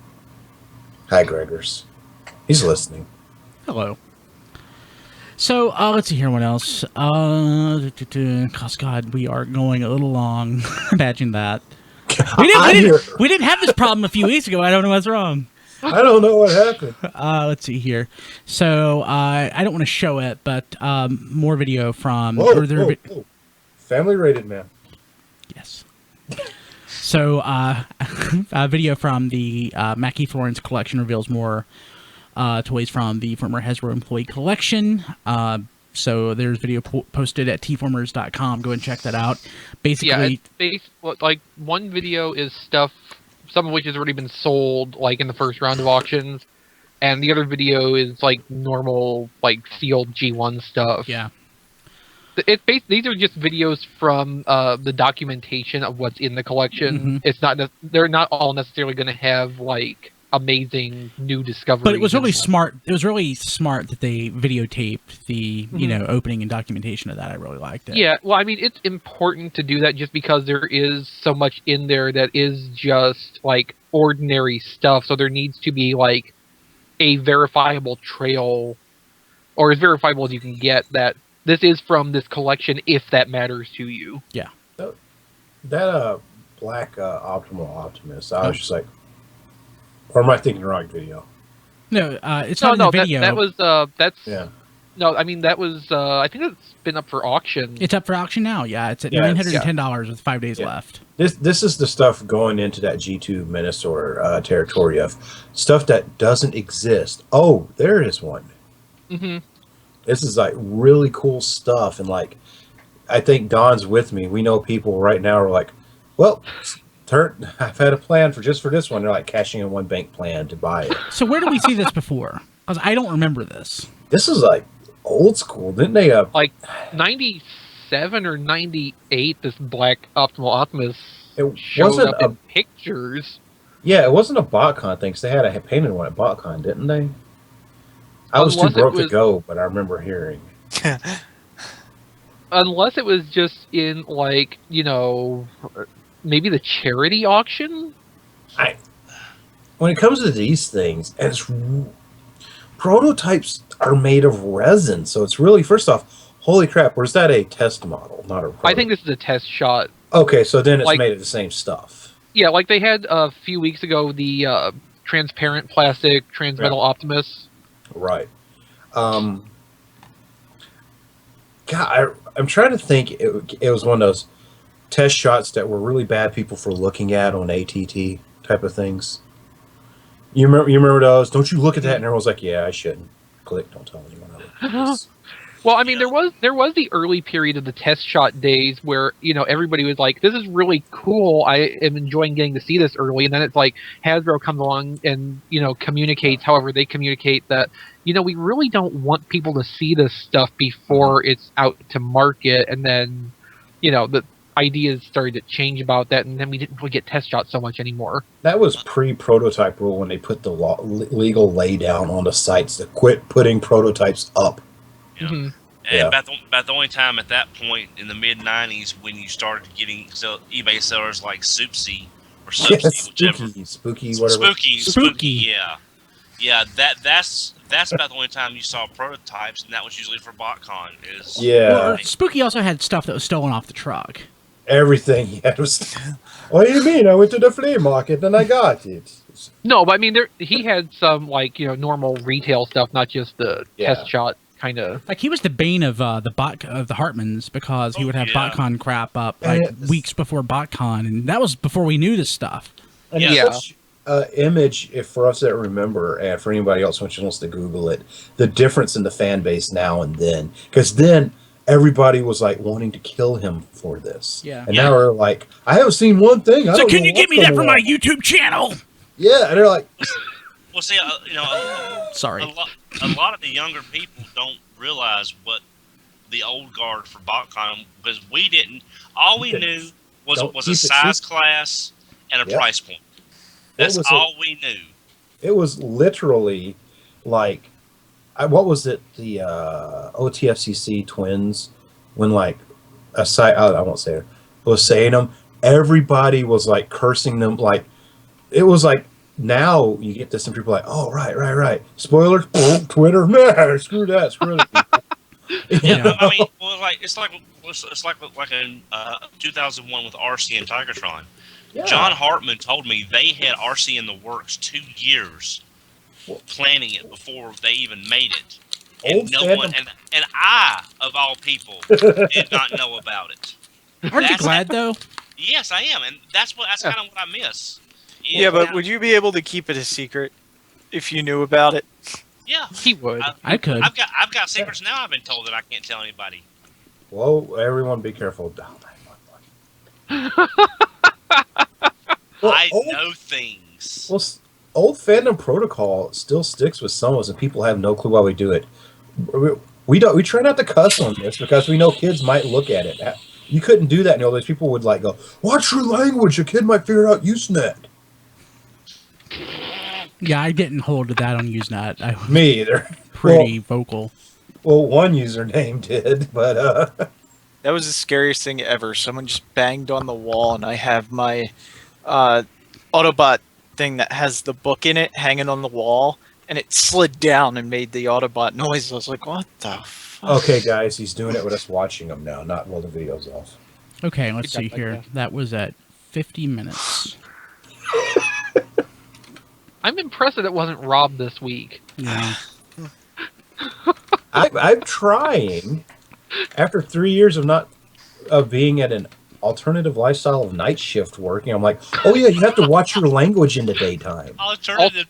S3: Hi, Gregor's. He's listening.
S1: Hello. So let's see here. What else? Cause God, we are going a little long. Imagine that. We didn't have this problem a few weeks ago. I don't know what's wrong.
S3: I don't know what happened.
S1: Let's see here. So I don't want to show it, but more video from.
S3: Whoa. Family rated, man.
S1: Yes. So a video from the Mackie Florence collection reveals more toys from the former Hasbro employee collection. So there's video posted at tformers.com. Go and check that out. Basically,
S2: like one video is stuff, some of which has already been sold, like in the first round of auctions, and the other video is like normal, like sealed G1 stuff.
S1: yeah.
S2: These are just videos from the documentation of what's in the collection.
S1: Mhm.
S2: It's not they're not all necessarily going to have like amazing new discoveries.
S1: But it was really
S2: and-
S1: smart. It was really smart that they videotaped the opening and documentation of that. I really liked it.
S2: Yeah, well, I mean, it's important to do that just because there is so much in there that is just like ordinary stuff. So there needs to be like a verifiable trail, or as verifiable as you can get, that this is from this collection, if that matters to you.
S3: That black Optimal Optimus, I was just like, or am I thinking the wrong video?
S1: No, it's not in the video.
S2: that was that's
S3: Yeah.
S2: no, I mean that was I think it's been up for auction.
S1: It's up for auction now. Yeah, it's at
S3: Yeah,
S1: $910 with 5 days
S3: Yeah.
S1: left.
S3: This is the stuff going into that G2 Minosaur territory of stuff that doesn't exist. Oh, there is one.
S2: hmm
S3: This is like really cool stuff, and like I think Don's with me. We know people right now are like, well, I've had a plan for this one. They're like cashing in one bank plan to buy it.
S1: So where did we see this before? Because I don't remember this.
S3: This is like old school, didn't they?
S2: Like 97 or 98, this black Optimal Optimus
S3: It
S2: showed
S3: wasn't
S2: up in pictures.
S3: Yeah, it wasn't a BotCon thing. 'Cause they had a painted one at BotCon, didn't they? I was too
S2: Unless it
S3: broke to
S2: was-
S3: go, but I remember hearing.
S2: Unless it was just in like, maybe the charity auction.
S3: When it comes to these things, prototypes are made of resin, so it's really, first off, Holy crap! Was that a test model, not a?
S2: I think this is a test shot.
S3: Okay, so then it's
S2: Like-
S3: made of the same stuff.
S2: Yeah, like they had a few weeks ago the transparent plastic Transmetal Optimus.
S3: Right. God, I'm trying to think. It was one of those test shots that were really bad people for looking at on ATT type of things. You remember those? Don't you look at that? And everyone's like, "Yeah, I shouldn't." Click. Don't tell anyone else.
S2: Well, I mean, there was the early period of the test shot days where, you know, everybody was like, "This is really cool. I am enjoying getting to see this early." And then it's like Hasbro comes along and, you know, communicates however they communicate that, you know, we really don't want people to see this stuff before it's out to market. And then, you know, the ideas started to change about that, and then we didn't really get test shots so much anymore.
S3: That was pre-prototype rule when they put the legal laydown on the sites to quit putting prototypes up.
S7: You know?
S2: Mhm.
S7: And about the only time at that point in the mid '90s when you started getting eBay sellers like Soupsy or Soupsy, whichever.
S3: Spooky, whatever.
S7: Spooky. Yeah. That's about the only time you saw prototypes, and that was usually for BotCon.
S3: Yeah.
S1: Well, Spooky also had stuff that was stolen off the truck.
S3: Everything. Yeah, what do you mean? I went to the flea market and I got it.
S2: No, but I mean, he had some, like, you know, normal retail stuff, not just the
S3: Yeah.
S2: test shot kind of.
S1: Like, he was the bane of the Hartmans, because he would have BotCon crap up like weeks before BotCon, and that was before we knew this stuff.
S3: And
S2: Yeah.
S3: it's such image, if for us that remember, and for anybody else who wants to Google it, the difference in the fan base now and then. Because then everybody was like wanting to kill him for this.
S1: Yeah.
S3: And now we're like, I haven't seen one thing. I
S1: So
S3: don't
S1: can
S3: know
S1: you give
S3: what's
S1: me that
S3: going
S1: for my
S3: on."
S1: YouTube channel?
S3: Yeah, and they're like,
S7: Well, see, you know,
S1: Sorry.
S7: a lot of the younger people don't realize what the old guard for BotCon, because we didn't. All we knew was
S3: Don't
S7: it was
S3: keep
S7: a
S3: it
S7: size
S3: secret.
S7: class and a
S3: Yep.
S7: price point. That's
S3: was
S7: all we knew.
S3: it was literally like, what was it? The OTFCC twins, when like a site, I won't say it, was saying them. Everybody was like cursing them. Like, it was like, now you get this and people are like, oh, right. Spoilers, Twitter, nah, screw that.
S1: Yeah.
S7: I mean, well, it's like in 2001 with RC and Tigertron.
S3: Yeah.
S7: John Hartman told me they had RC in the works 2 years planning it before they even made it. And
S3: Old
S7: no one, and I, of all people, did not know about it.
S1: Aren't you glad, though?
S7: Yes, I am, and that's kind of what I miss.
S5: Yeah, but would you be able to keep it a secret if you knew about it?
S7: Yeah,
S2: He would.
S1: I could.
S7: I've got secrets now. I've been told that I can't tell anybody.
S3: Whoa, everyone be careful.
S7: I know things.
S3: Well, old fandom protocol still sticks with some of us, and people have no clue why we do it. We try not to cuss on this because we know kids might look at it. You couldn't do that in the old days. People would like go, "Watch your language. A kid might figure out Usenet."
S1: Yeah, I didn't hold to that on Usenet. I was
S3: Me either.
S1: pretty vocal.
S3: Well, one username did, but
S5: That was the scariest thing ever. Someone just banged on the wall, and I have my Autobot thing that has the book in it hanging on the wall, and it slid down and made the Autobot noise. I was like, what the fuck?
S3: okay, guys, he's doing it with us watching him now, not while the video's off.
S1: Okay, let's see
S2: Like
S1: here.
S2: that.
S1: That was at 50 minutes.
S2: I'm impressed that it wasn't Rob this week.
S1: Yeah.
S3: I'm trying. After 3 years of being at an alternative lifestyle of night shift working, I'm like, oh yeah, you have to watch your language in the daytime.
S7: Alternative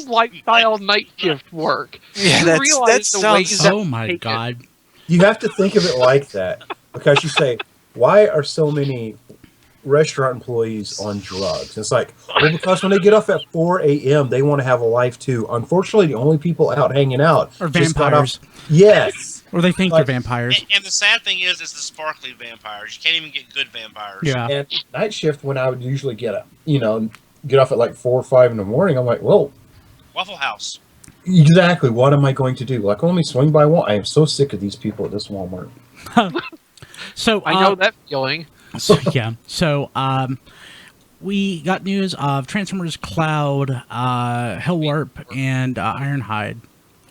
S2: lifestyle night shift work.
S5: Yeah,
S2: You
S5: that
S2: realize the ways
S5: sounds.
S2: that-
S1: Oh my
S2: take it.
S1: god.
S3: You have to think of it like that because you say, why are so many restaurant employees on drugs? It's like, well, because when they get off at 4 a.m., they want to have a life too. Unfortunately, the only people out hanging out
S1: Or
S3: just got
S1: vampires.
S3: off- Yes.
S1: Or they think
S3: Like-
S1: they're vampires.
S7: And the sad thing is, it's the sparkly vampires. You can't even get good vampires.
S1: Yeah.
S3: And night shift, when I would usually get off at like 4 or 5 in the morning, I'm like, well,
S7: Waffle House.
S3: exactly. What am I going to do? Like, only swing by one. I am so sick of these people at this Walmart.
S1: So
S2: I know that feeling.
S1: So, yeah. So, we got news of Transformers Cloud, Hellwarp, and Ironhide.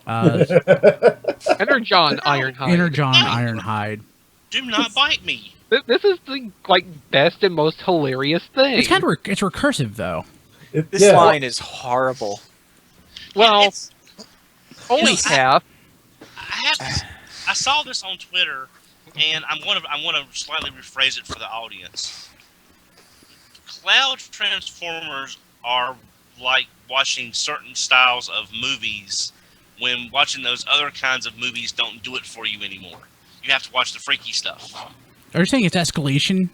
S2: Energon Ironhide.
S1: Energon Ironhide.
S7: Do not bite me.
S2: This is the best and most hilarious thing.
S1: It's kind of it's recursive though.
S5: This line is horrible.
S2: Well,
S7: It's-
S2: only
S7: you know,
S2: half.
S7: I saw this on Twitter, and I'm going to slightly rephrase it for the audience. Cloud Transformers are like watching certain styles of movies when watching those other kinds of movies don't do it for you anymore. You have to watch the freaky stuff.
S1: Are you saying it's escalation?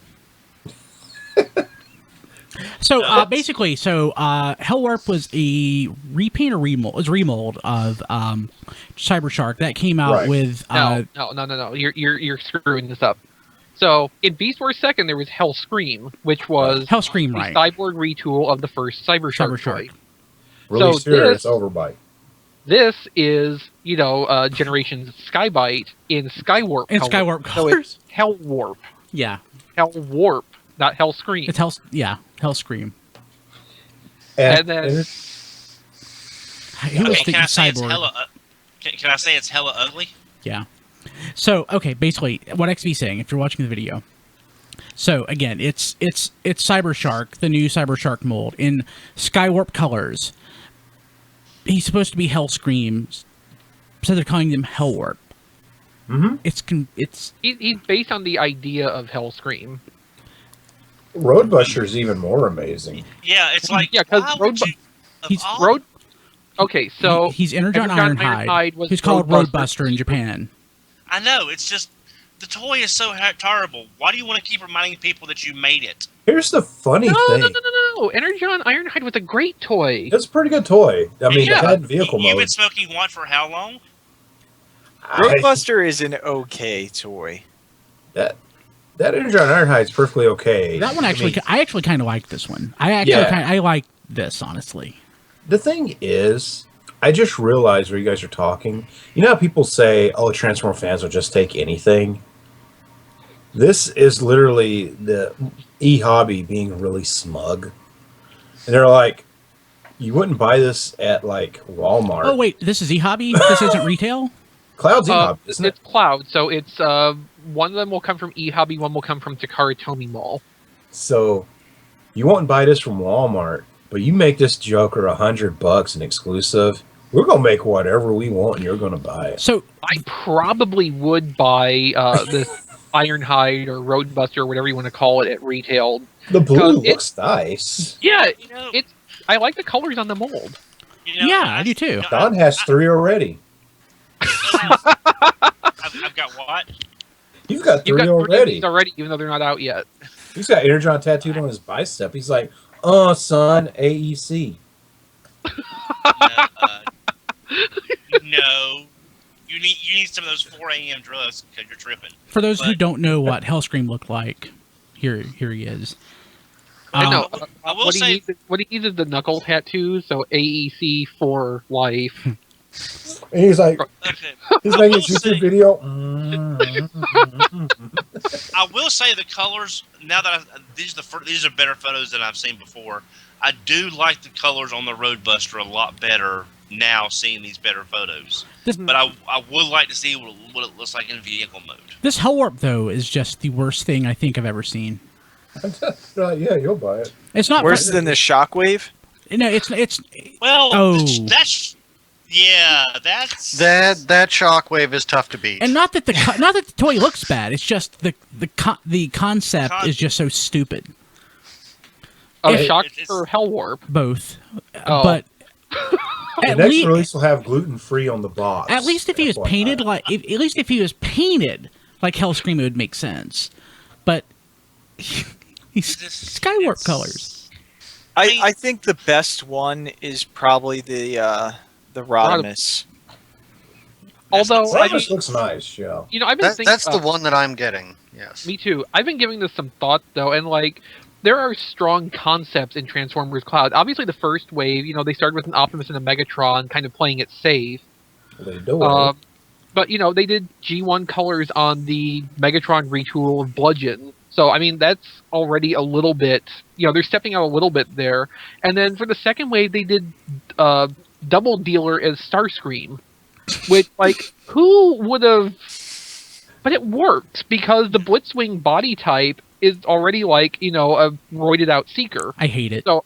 S1: So basically, Hellwarp was a repaint or remold of Cybershark that came out with.
S2: No. You're screwing this up. So in Beast Wars 2nd, there was Hellscream, which was
S1: Hellscream,
S2: the
S1: right?
S2: cyborg retool of the first Cybershark toy.
S3: Released
S2: So
S3: here,
S2: this-
S3: it's Overbite.
S2: This is, Generations Skybite in Skywarp
S1: In
S2: color.
S1: Skywarp
S2: So
S1: colors.
S2: it's Hellwarp.
S1: Yeah,
S2: Hellwarp, not Hellscream.
S1: it's Hellscream.
S2: And then-
S1: He was
S7: Okay,
S1: the
S7: can I say it's
S1: cyborg.
S7: hella? Can I say it's hella ugly?
S1: Yeah. So basically, what XV's saying, if you're watching the video. So again, it's Cybershark, the new Cybershark mold in Skywarp colors. He's supposed to be Hellscream, so they're calling him Hellwarp.
S3: Mm-hmm.
S2: He's based on the idea of Hellscream.
S3: Roadbuster's even more amazing.
S7: Yeah, it's like
S2: Yeah, 'cause
S7: why would you? of
S1: he's
S7: all-
S2: Road. Okay, so
S1: he's Energon Ironhide.
S2: was
S1: He's called
S2: Roadbuster.
S1: Roadbuster in Japan.
S7: I know. It's just the toy is so terrible. Why do you want to keep reminding people that you made it?
S3: Here's the funny thing.
S2: No. Energon Ironhide was a great toy.
S3: It's a pretty good toy. I mean,
S2: Yeah.
S3: it had vehicle
S7: You've been
S3: mode.
S7: smoking what for how long?
S5: Roadbuster is an okay toy.
S3: That Energon Ironhide's perfectly okay.
S1: That one actually,
S3: I mean,
S1: I actually kind of like this one. I like this, honestly.
S3: the thing is, I just realized where you guys are talking. You know how people say, "Oh, Transformer fans will just take anything." This is literally the e-hobby being really smug, and they're like, "You wouldn't buy this at like Walmart."
S1: Oh wait, this is eHobby. This isn't retail.
S3: Cloud's e-hobby, isn't it?
S2: It's Cloud, so it's one of them will come from eHobby, one will come from Takara Tomy Mall.
S3: So you won't buy this from Walmart, but you make this Joker $100 an exclusive. We're gonna make whatever we want, and you're gonna buy it.
S1: So
S2: I probably would buy this Ironhide or Roadbuster or whatever you want to call it at retail.
S3: The blue
S2: it-
S3: looks nice.
S2: Yeah,
S7: You know,
S2: I like the colors on the mold.
S1: Yeah, I do too.
S3: Don has 3 already.
S7: I've got what?
S3: You've got 3
S2: You've got
S3: already.
S2: already, even though they're not out yet.
S3: He's got Energon tattooed on his bicep. He's like, son, AEC.
S7: No. You need some of those 4 a.m. drugs because you're tripping.
S1: for those who
S7: But-
S1: don't know what Hellscream looked like, here he is.
S2: I know.
S7: I will
S2: what,
S7: say-
S2: he needs is the knuckle tattoo, so AEC for life.
S3: And he's like,
S7: Okay.
S3: he's
S7: I
S3: making a
S7: will
S3: YouTube
S7: say-
S3: video.
S7: I will say the colors. Now that these are better photos than I've seen before. I do like the colors on the Roadbuster a lot better now, seeing these better photos. But I would like to see what it looks like in vehicle mode.
S1: This Hellwarp though is just the worst thing I think I've ever seen.
S3: Yeah, you'll buy it.
S1: It's not
S5: Worse than the Shockwave?
S1: No, it's
S7: Well,
S1: Oh.
S7: that's
S6: That shockwave is tough to beat.
S1: and not that the toy looks bad. It's just the concept is just so stupid.
S2: Oh,
S1: It-
S2: shock
S7: it's-
S2: for Hellwarp.
S1: Both,
S2: Oh.
S1: but
S3: The
S1: at
S3: next
S1: least
S3: release will have gluten free on the box.
S1: at least if he was
S3: FYI.
S1: painted like at least if he was painted like Hellscream, it would make sense. But he's Skywarp colors.
S5: I think the best one is probably the Rodimus.
S2: Although, I mean,
S3: Rodimus looks nice, yeah.
S2: I've been thinking...
S6: That's the one that I'm getting. Yes.
S2: Me too. I've been giving this some thought, though, and, there are strong concepts in Transformers Cloud. Obviously, the first wave, they started with an Optimus and a Megatron, kind of playing it safe.
S3: They do.
S2: But, they did G1 colors on the Megatron retool of Bludgeon. So, I mean, that's already a little bit... they're stepping out a little bit there. And then for the second wave, they did Double Dealer as Starscream. which, like, who would have... But it works, because the Blitzwing body type is already, like, you know, a roided-out Seeker.
S1: I hate it.
S2: So,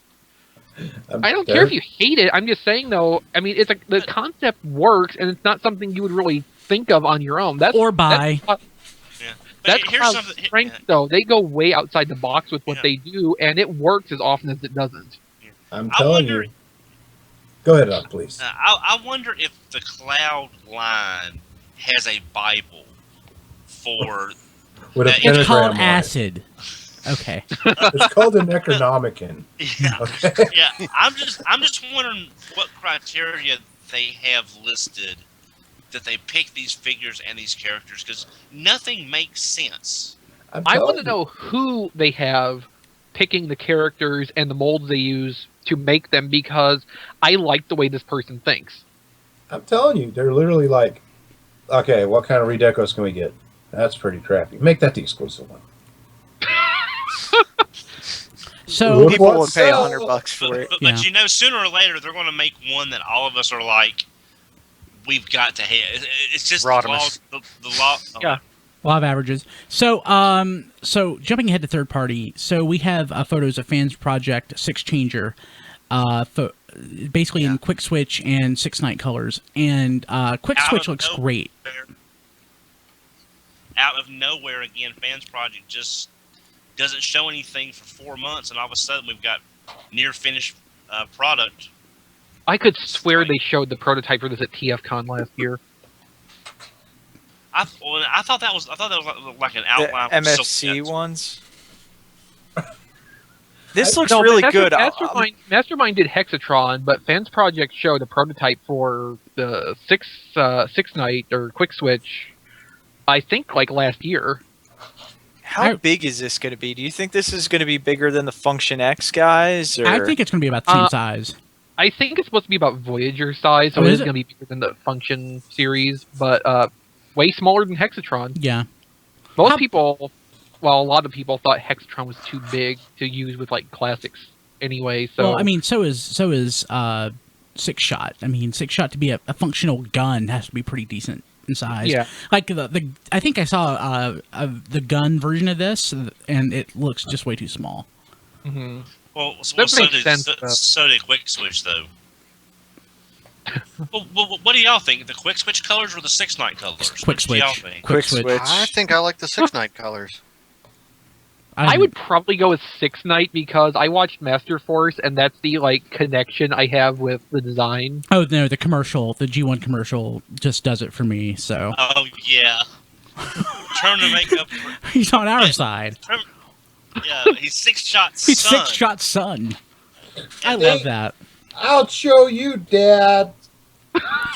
S2: I don't care if you hate it. I'm just saying, though, I mean, the concept works, and it's not something you would really think of on your own.
S1: Or buy.
S7: Yeah. But
S2: That's
S7: here's
S2: how
S7: something.
S2: strength, though. They go way outside the box with what they do, and it works as often as it doesn't.
S3: I'm telling you. Go ahead, please.
S7: I wonder if the Cloud line has a Bible for.
S3: With a
S1: It's
S3: pentagram
S1: called
S3: on it.
S1: acid. Okay.
S3: It's called a Necronomicon.
S7: Yeah.
S3: Okay.
S7: Yeah. I'm just wondering what criteria they have listed that they pick these figures and these characters, because nothing makes sense.
S2: I want to know who they have picking the characters and the molds they use to make them, because I like the way this person thinks.
S3: I'm telling you, they're literally like, okay, what kind of redecos can we get? That's pretty crappy. Make that the exclusive one.
S1: So
S5: People will
S3: What's
S5: pay
S3: up?
S5: $100 for it.
S7: But you know, sooner or later they're going to make one that all of us are like, we've got to have. It's just
S6: Rodimus.
S7: the law.
S2: Yeah.
S1: law of averages. So, so jumping ahead to third party. So we have photos of Fans Project Six Changer, basically in Quickswitch and Sixknight colors. And Quickswitch looks great.
S7: Out of nowhere, again, Fans Project just doesn't show anything for 4 months, and all of a sudden we've got near finished product.
S2: I could swear they showed the prototype for this at TFCon last year.
S7: I thought that was like an
S5: The
S7: outline. from
S5: MFC
S7: Silk Jet.
S5: ones. This looks
S2: No,
S5: really good.
S2: Mastermind did Hexatron, but Fans Project showed a prototype for the Sixknight or Quickswitch, I think, like last year.
S5: How big is this going to be? Do you think this is going to be bigger than the Function X guys? Or?
S1: I think it's going to be about the same size.
S2: I think it's supposed to be about Voyager size, so
S1: Oh,
S2: it
S1: is
S2: is
S1: it?
S2: going to be bigger than the Function series, but way smaller than Hexatron.
S1: Yeah.
S2: Most people, well, a lot of people thought Hexatron was too big to use with like classics anyway. So
S1: Well, I mean, so is Six Shot. I mean, Six Shot to be a functional gun has to be pretty decent in size.
S2: Yeah.
S1: Like the I think I saw the gun version of this, and it looks just way too small.
S2: mhm.
S7: Well,
S2: That
S7: so
S2: makes
S7: did
S2: sense, though.
S7: so did Quickswitch, though. well, what do y'all think? The Quickswitch colors or the Sixknight colors? What do y'all
S1: Quickswitch.
S7: think?
S1: Quickswitch.
S6: I think I like the Sixknight colors.
S2: I would probably go with Sixknight because I watched Master Force, and that's the like connection I have with the design.
S1: Oh no, the commercial, the G1 commercial, just does it for me. So
S7: Oh yeah. Turn the makeup.
S1: he's on our side.
S7: Yeah, he's Six Shot
S1: He's
S7: son.
S1: Six Shot son. I love that.
S4: I'll show you, Dad.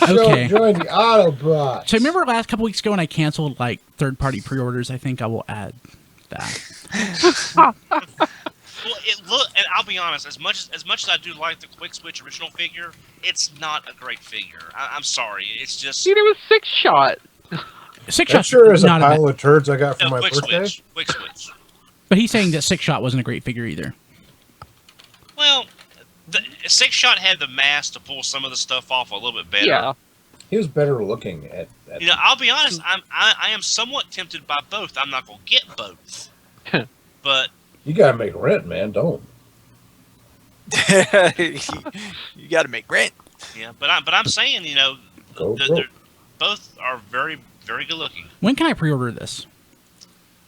S1: Okay.
S4: Join the Autobots.
S1: So remember last couple weeks ago when I canceled like third-party pre-orders? I think I will add that.
S7: Well, and I'll be honest. As much as I do like the Quickswitch original figure, it's not a great figure. I'm sorry. It's just
S2: See, there was Six Shot.
S1: Six
S3: That
S1: Shot
S3: sure is a
S1: not a bad,
S3: pile of turds I got for
S7: no,
S3: my birthday.
S7: Quickswitch.
S1: but he's saying that Six Shot wasn't a great figure either.
S7: Well, the Six Shot had the mask to pull some of the stuff off a little bit better.
S2: Yeah.
S3: He was better looking at
S7: You know, I'll be honest. I am somewhat tempted by both. I'm not gonna get both, but
S3: You gotta make rent, man. Don't.
S5: You got to make rent.
S7: yeah. But I'm saying, you know,
S3: Go
S7: they're,
S3: broke.
S7: they're- both are very very good looking.
S1: When can I pre-order this?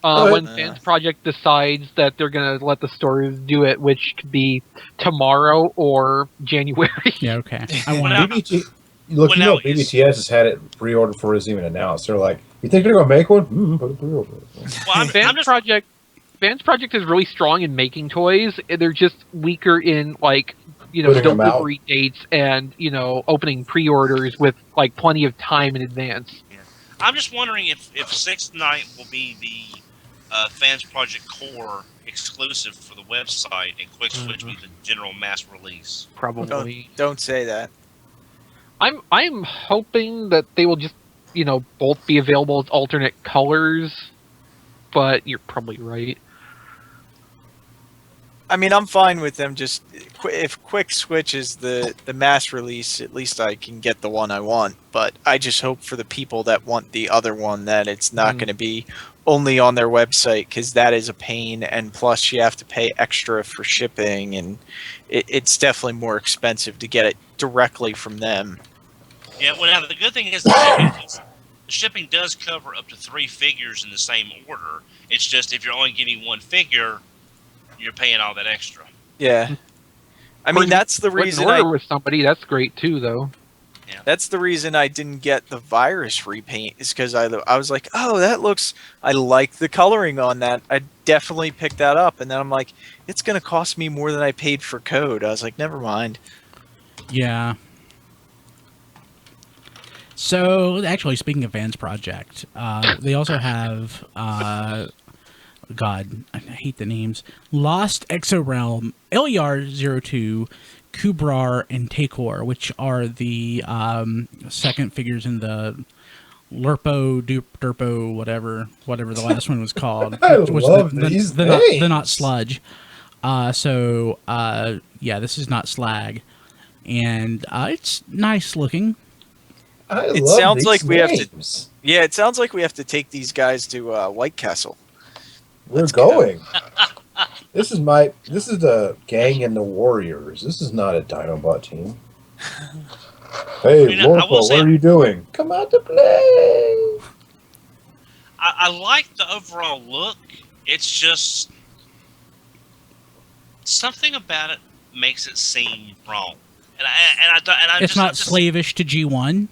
S2: When Fans Project decides that they're going to let the stores do it, which could be tomorrow or January.
S1: Yeah, okay. I want
S7: Well,
S1: to.
S3: BBT, look,
S7: Well,
S3: you know,
S7: now is-
S3: BBTS has had it pre-ordered before it's even announced. They're like, you think they're gonna make one? Put a pre-order.
S7: Well, I'm
S2: Fans
S7: just
S2: Project is really strong in making toys. They're just weaker in like, you know,
S3: Putting 'em out.
S2: delivery dates and, you know, opening pre-orders with like plenty of time in advance.
S7: I'm just wondering if Sixknight will be the Fans Project Core exclusive for the website, and Quickswitch be the general mass release.
S2: Probably.
S5: Don't say that.
S2: I'm hoping that they will just, you know, both be available as alternate colors, but you're probably right.
S5: I mean, I'm fine with them. Just if Quickswitch is the mass release, at least I can get the one I want. But I just hope for the people that want the other one that it's not going to be only on their website, because that is a pain, and plus you have to pay extra for shipping, and it's definitely more expensive to get it directly from them.
S7: Yeah, well, now the good thing is the shipping does cover up to 3 figures in the same order. It's just if you're only getting 1 figure, you're paying all that extra.
S5: Yeah. I mean, that's the reason
S2: order with somebody, that's great too, though.
S7: Yeah.
S5: That's the reason I didn't get the virus repaint, is because I was like, oh, I like the coloring on that. I definitely picked that up. And then I'm like, it's going to cost me more than I paid for code. I was like, never mind.
S1: Yeah. So, actually, speaking of Vans Project, they also have, God, I hate the names, Lost Exorealm, LER-02, Kubrar, and Takor, which are the second figures in the Lurpo, Durpo, whatever the last one was called.
S3: I
S1: which was
S3: love these names.
S1: the not sludge. Yeah, this is not slag. And it's nice looking.
S5: It sounds like we have to. Yeah, it sounds like we have to take these guys to White Castle.
S3: We're going. This is the gang and the Warriors. This is not a Dinobot team. Hey, Lorpa, what are you doing? Come out to play.
S7: I like the overall look. It's just something about it makes it seem wrong.
S1: It's not slavish to G1.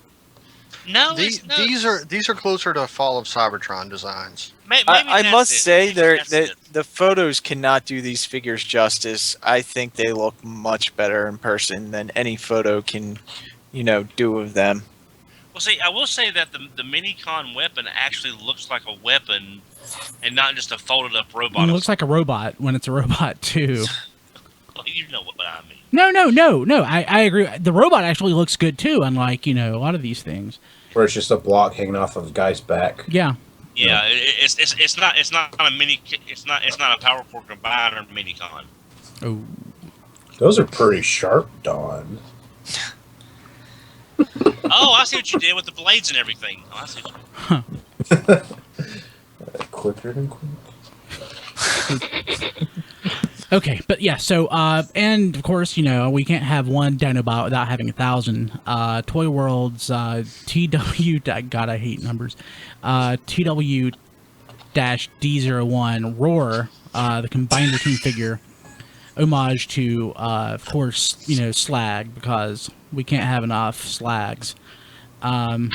S7: No,
S6: these are closer to Fall of Cybertron designs.
S7: Maybe
S5: I must say
S7: the
S5: the photos cannot do these figures justice. I think they look much better in person than any photo can, do of them.
S7: Well, see, I will say that the Minicon weapon actually looks like a weapon and not just a folded up robot.
S1: It looks like a robot when it's a robot too.
S7: Well, you know what I mean.
S1: No. I agree. The robot actually looks good too, unlike, a lot of these things.
S3: Where it's just a block hanging off of a guy's back.
S1: Yeah.
S7: Yeah, it's not a mini. It's not a Power Core Combiner Minicon.
S1: Oh.
S3: Those are pretty sharp, Don.
S7: Oh, I see what you did with the blades and everything. Oh, I see what you did.
S3: Quicker than quick.
S1: Okay, but yeah, so, and of course, we can't have one Dinobot without having 1,000. Toy World's TW, God, I hate numbers, TW-D01 Roar, the Combiner Team figure, homage to, of course, Slag, because we can't have enough Slags.
S3: I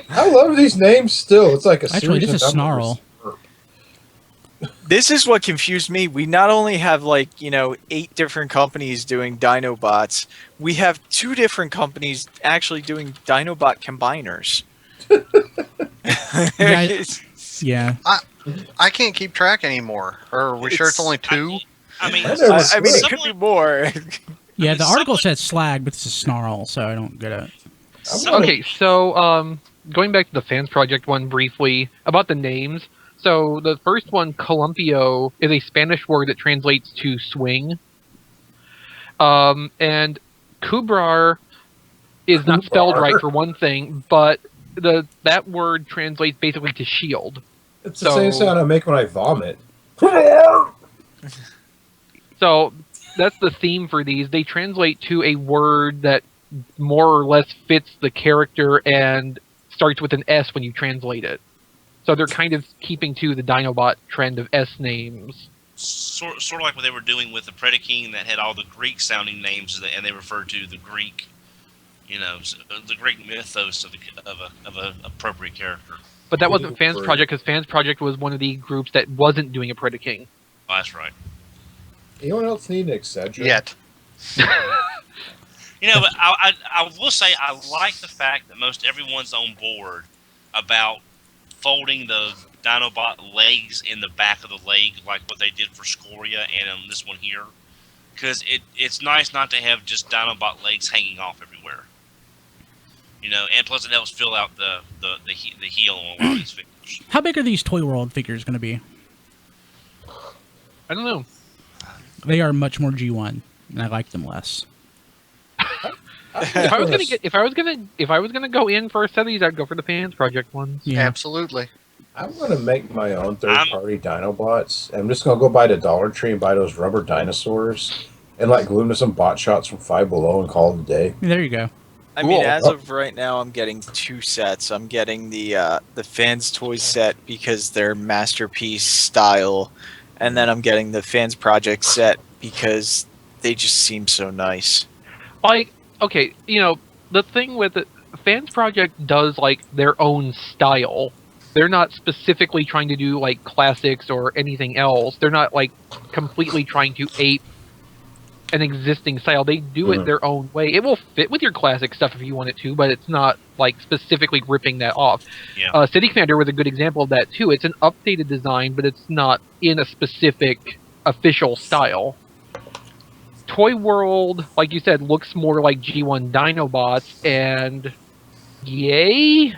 S3: love these names still. It's like a
S1: actually,
S3: series
S1: this is
S3: of
S1: Snarl.
S3: numbers.
S5: This is what confused me. We not only have 8 different companies doing Dinobots, we have 2 different companies actually doing Dinobot combiners.
S1: Yeah.
S6: I can't keep track anymore. Or are we sure it's only 2?
S7: I mean,
S5: it could be more.
S1: Yeah, the article said Slag, but this is Snarl, so I don't get it.
S2: Okay, so going back to the Fans Project one briefly, about the names. So the first one, Columpio, is a Spanish word that translates to swing. And Kubrar is not spelled right for one thing, but that word translates basically to shield.
S3: It's the same sound I make when I vomit.
S2: So that's the theme for these. They translate to a word that more or less fits the character and starts with an S when you translate it. So they're kind of keeping to the Dinobot trend of S names.
S7: Sort of like what they were doing with the Predaking that had all the Greek-sounding names, and they referred to the Greek, the Greek mythos of a appropriate character.
S2: But that wasn't Fans Project, because Fans Project was one of the groups that wasn't doing a Predaking.
S7: Oh, that's right.
S3: Anyone else need an Excedrin?
S6: Yet.
S7: But I will say I like the fact that most everyone's on board about folding the Dinobot legs in the back of the leg, like what they did for Scoria and on this one here, because it's nice not to have just Dinobot legs hanging off everywhere. And plus it helps fill out the heel on a lot of these figures.
S1: How big are these Toy World figures going to be?
S2: I don't know.
S1: They are much more G1, and I like them less.
S2: If I was gonna go in for a set of these, I'd go for the Fans Project ones.
S1: Yeah.
S6: Absolutely.
S3: I'm going to make my own third-party Dinobots. I'm just going to go buy the Dollar Tree and buy those rubber dinosaurs and like glue them to some bot shots from Five Below and call it a day.
S1: There you go.
S5: I mean, as of right now, I'm getting 2 sets. I'm getting the Fans Toys set because they're Masterpiece style, and then I'm getting the Fans Project set because they just seem so nice.
S2: Like, okay, the thing with it, Fans Project does like their own style. They're not specifically trying to do like classics or anything else. They're not like completely trying to ape an existing style. They do it their own way. It will fit with your classic stuff if you want it to, but it's not like specifically ripping that off.
S7: Yeah.
S2: City Commander was a good example of that too. It's an updated design, but it's not in a specific official style. Toy World, like you said, looks more like G1 Dinobots, and yay,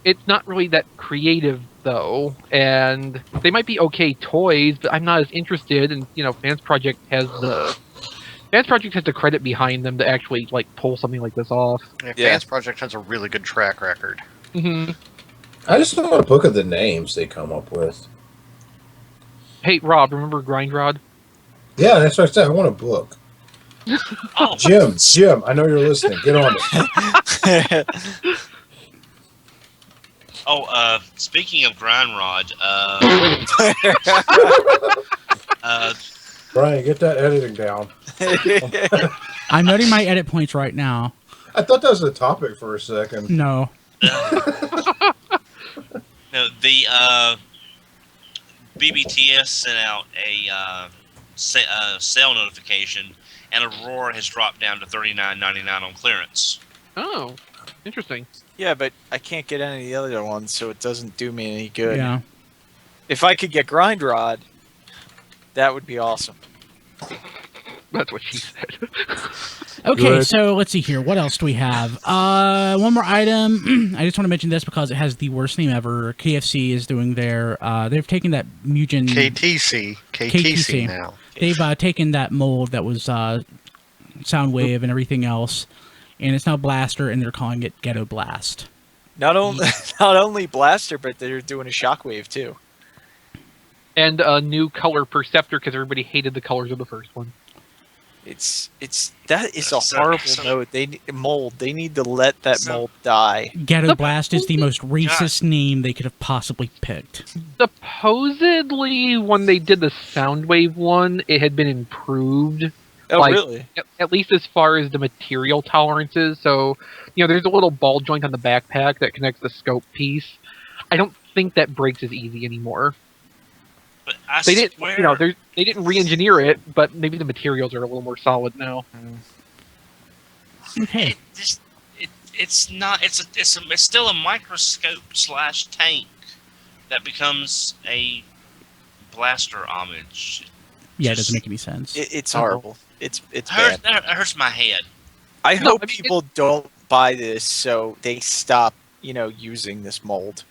S2: it's not really that creative though, and they might be okay toys, but I'm not as interested. And Fans Project has the credit behind them to actually like pull something like this off.
S6: Yeah, Fans Project has a really good track record.
S2: Mm-hmm.
S3: I just want a book of the names they come up with.
S2: Hey Rob, remember Grindrod?
S3: Yeah, that's what I said. I want a book.
S7: Oh,
S3: Jim, I know you're listening. Get on it.
S7: Speaking of Grindrod,
S3: Brian, get that editing down.
S1: I'm noting my edit points right now.
S3: I thought that was the topic for a second.
S1: No.
S7: no, the BBTS sent out a sale notification, and Aurora has dropped down to $39.99 on clearance.
S2: Oh, interesting.
S5: Yeah, but I can't get any of the other ones, so it doesn't do me any good.
S1: Yeah.
S5: If I could get Grindrod, that would be awesome.
S2: That's what she said.
S1: Okay,
S3: Good.
S1: so let's see here. What else do we have? One more item. I just want to mention this because it has the worst name ever. KFC is doing their. They've taken that Mugen.
S6: KTC now.
S1: They've taken that mold that was Soundwave and everything else, and it's now Blaster, and they're calling it Ghetto Blast.
S5: Not only Blaster, but they're doing a Shockwave too.
S2: And a new color perceptor because everybody hated the colors of the first one.
S5: That is a horrible mold. They need to let that mold die.
S1: Ghetto Blast is the most racist name they could have possibly picked.
S2: Supposedly, when they did the Soundwave one, it had been improved.
S5: Oh, really?
S2: At least as far as the material tolerances. So, there's a little ball joint on the backpack that connects the scope piece. I don't think that breaks as easy anymore.
S7: But I
S2: They
S7: swear,
S2: didn't, they didn't re-engineer it, but maybe the materials are a little more solid now.
S1: Okay.
S7: it's not. It's still a microscope / tank that becomes a blaster homage.
S1: Yeah, it doesn't make any sense.
S5: It's horrible. It's
S7: It
S5: bad.
S7: hurts my head.
S5: I hope people don't buy this so they stop, using this mold.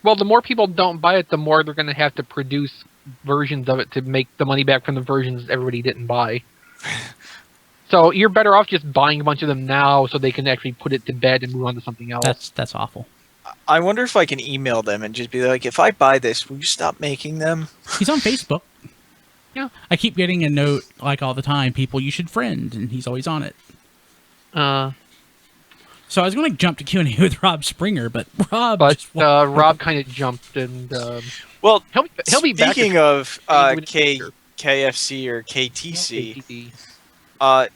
S2: Well, the more people don't buy it, the more they're going to have to produce versions of it to make the money back from the versions everybody didn't buy. So you're better off just buying a bunch of them now so they can actually put it to bed and move on to something else.
S1: That's awful.
S5: I wonder if I can email them and just be like, if I buy this, will you stop making them?
S1: He's on Facebook.
S2: Yeah.
S1: I keep getting a note like all the time, people you should friend, and he's always on it. So I was going to jump to Q&A with Rob Springer, but Rob
S2: Rob kind of jumped and
S5: Well,
S2: he'll be back.
S5: Speaking of
S2: KFC
S5: KFC or KTC,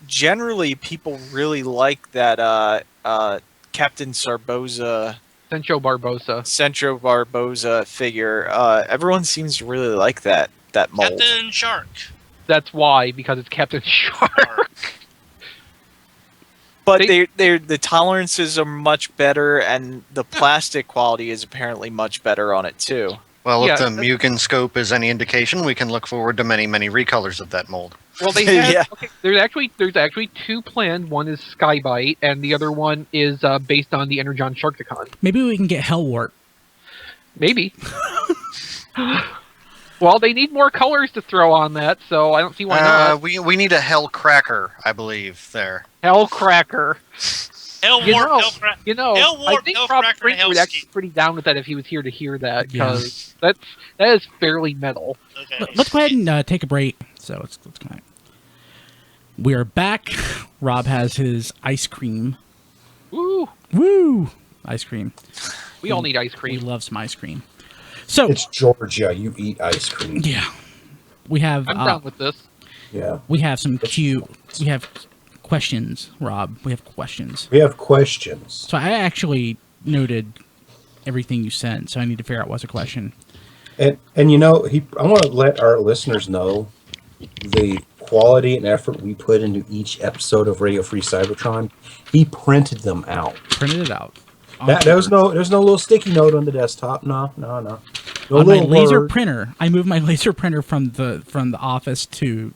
S5: generally people really like that Captain Sarboza,
S2: Sencho
S5: Barbosa figure. Everyone seems to really like that mold.
S7: Captain Shark.
S2: That's why, because it's Captain Shark.
S5: But the tolerances are much better, and the plastic quality is apparently much better on it too.
S6: Well, if the Mugen scope is any indication, we can look forward to many, many recolors of that mold.
S2: Well, they have, there's actually 2 planned. One is Skybite, and the other one is based on the Energon Sharkticon.
S1: Maybe we can get Hellwarp.
S2: Maybe. Well, they need more colors to throw on that, so I don't see why not.
S6: We need a hell cracker, I believe. There.
S2: Hellcracker.
S7: Hellwarp,
S2: I think Rob
S7: Hellcracker,
S2: Springer would actually be pretty down with that if he was here to hear that, because that is fairly metal.
S7: Okay.
S1: Let's go ahead and take a break. So let's go ahead. We are back. Rob has his ice cream. Woo! Ice cream.
S2: We all need ice
S1: We
S2: cream.
S1: love some ice cream. So
S3: It's Georgia. You eat ice cream.
S1: yeah, we have
S2: I'm down with this.
S3: Yeah.
S1: we have some cute. We have questions, Rob. We have questions.
S3: We have questions.
S1: So I actually noted everything you sent. So I need to figure out what's a question.
S3: And you know, I want to let our listeners know the quality and effort we put into each episode of Radio Free Cybertron. He printed them out.
S1: Printed it out.
S3: There's no little sticky note on the desktop. No. No
S1: On my
S3: little
S1: laser
S3: word.
S1: printer. I moved my laser printer from the office to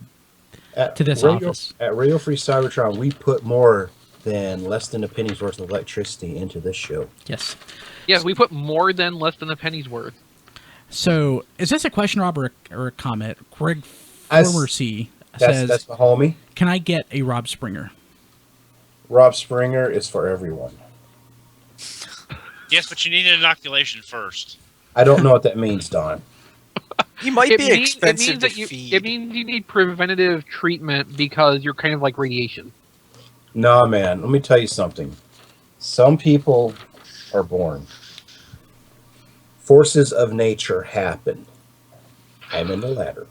S1: this office.
S3: At Radio Free Cybertron, we put more than less than a penny's worth of electricity into this show.
S1: Yes.
S2: Yes, we put more than less than a penny's worth.
S1: So is this a question, Rob, or a comment? Greg
S3: That's-
S1: Formercy says,
S3: That's my homie.
S1: "Can I get a Rob Springer?"
S3: Rob Springer is for everyone.
S7: Yes, but you need an inoculation first.
S3: I don't know what that means, Don.
S5: He might be expensive to
S2: that
S5: feed.
S2: it means you need preventative treatment because you're kind of like radiation.
S3: Nah, man. Let me tell you something. Some people are born. Forces of nature happen. I'm in the latter.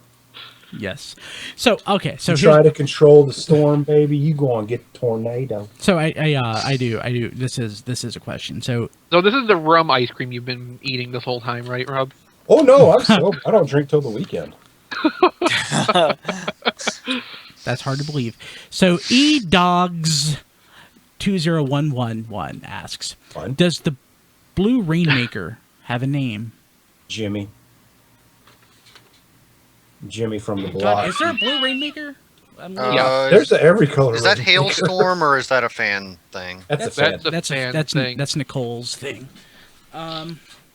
S1: Yes. So okay. So
S3: You
S1: here's,
S3: try to control the storm, baby. You go and get the tornado.
S1: so I do. This is a question. So
S2: So this is the rum ice cream you've been eating this whole time, right, Rob?
S3: Oh no, I'm sober. I don't drink till the weekend.
S1: that's hard to believe. So edogs 20111 asks,
S3: Fun.
S1: does the blue Rainmaker have a name?
S3: Jimmy. Jimmy from the
S1: God,
S3: block.
S1: is there a blue Rainmaker?
S2: Yeah.
S3: There's every color.
S6: Is that
S3: Rainmaker.
S6: Hailstorm or is that a fan thing?
S3: That's a fan.
S2: That's a
S1: That's
S2: fan thing.
S1: that's Nicole's thing.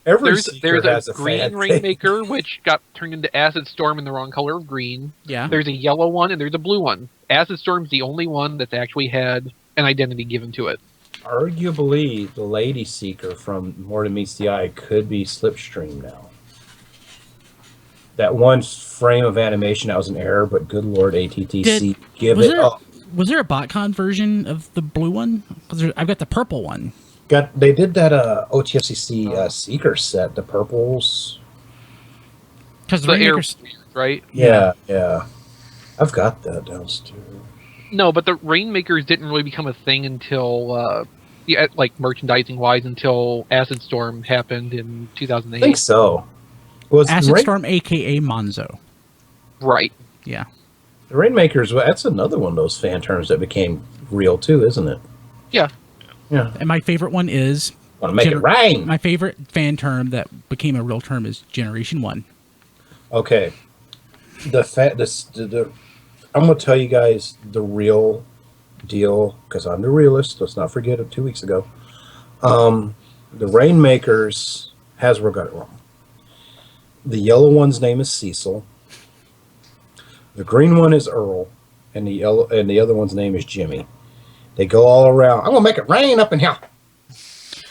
S3: Every
S2: There's
S3: seeker has
S2: a
S3: a
S2: green
S3: fan thing.
S2: Rainmaker, which got turned into Acid Storm in the wrong color of green.
S1: Yeah.
S2: There's a yellow one, and there's a blue one. Acid Storm's the only one that's actually had an identity given to it.
S3: Arguably, the Lady Seeker from More Than Meets the Eye could be Slipstream now. That one frame of animation that was an error, but good lord, ATTC, give
S1: was
S3: it
S1: there,
S3: up.
S1: Was there a BotCon version of the blue one? I've got the purple one.
S3: They did that OTFCC Seeker set, the purples.
S1: Because the
S2: The air,
S1: Rainmakers,
S2: right?
S3: Yeah. I've got that downstairs.
S2: No, but the Rainmakers didn't really become a thing until, like merchandising wise, until Acid Storm happened in 2008.
S3: I think so. Was
S1: Acid
S3: Rain-
S1: Storm, aka Monzo.
S2: Right.
S1: Yeah.
S3: the Rainmakers? That's another one of those fan terms that became real too, isn't it?
S2: Yeah.
S3: Yeah.
S1: And my favorite one is
S3: Want to make it rain?
S1: my favorite fan term that became a real term is Generation 1.
S3: Okay. I'm going to tell you guys the real deal because I'm the realist. Let's not forget it 2 weeks ago. The Rainmakers, Hasbro got it wrong. The yellow one's name is Cecil. The green one is Earl, and the other one's name is Jimmy. They go all around. I'm gonna make it rain up in here.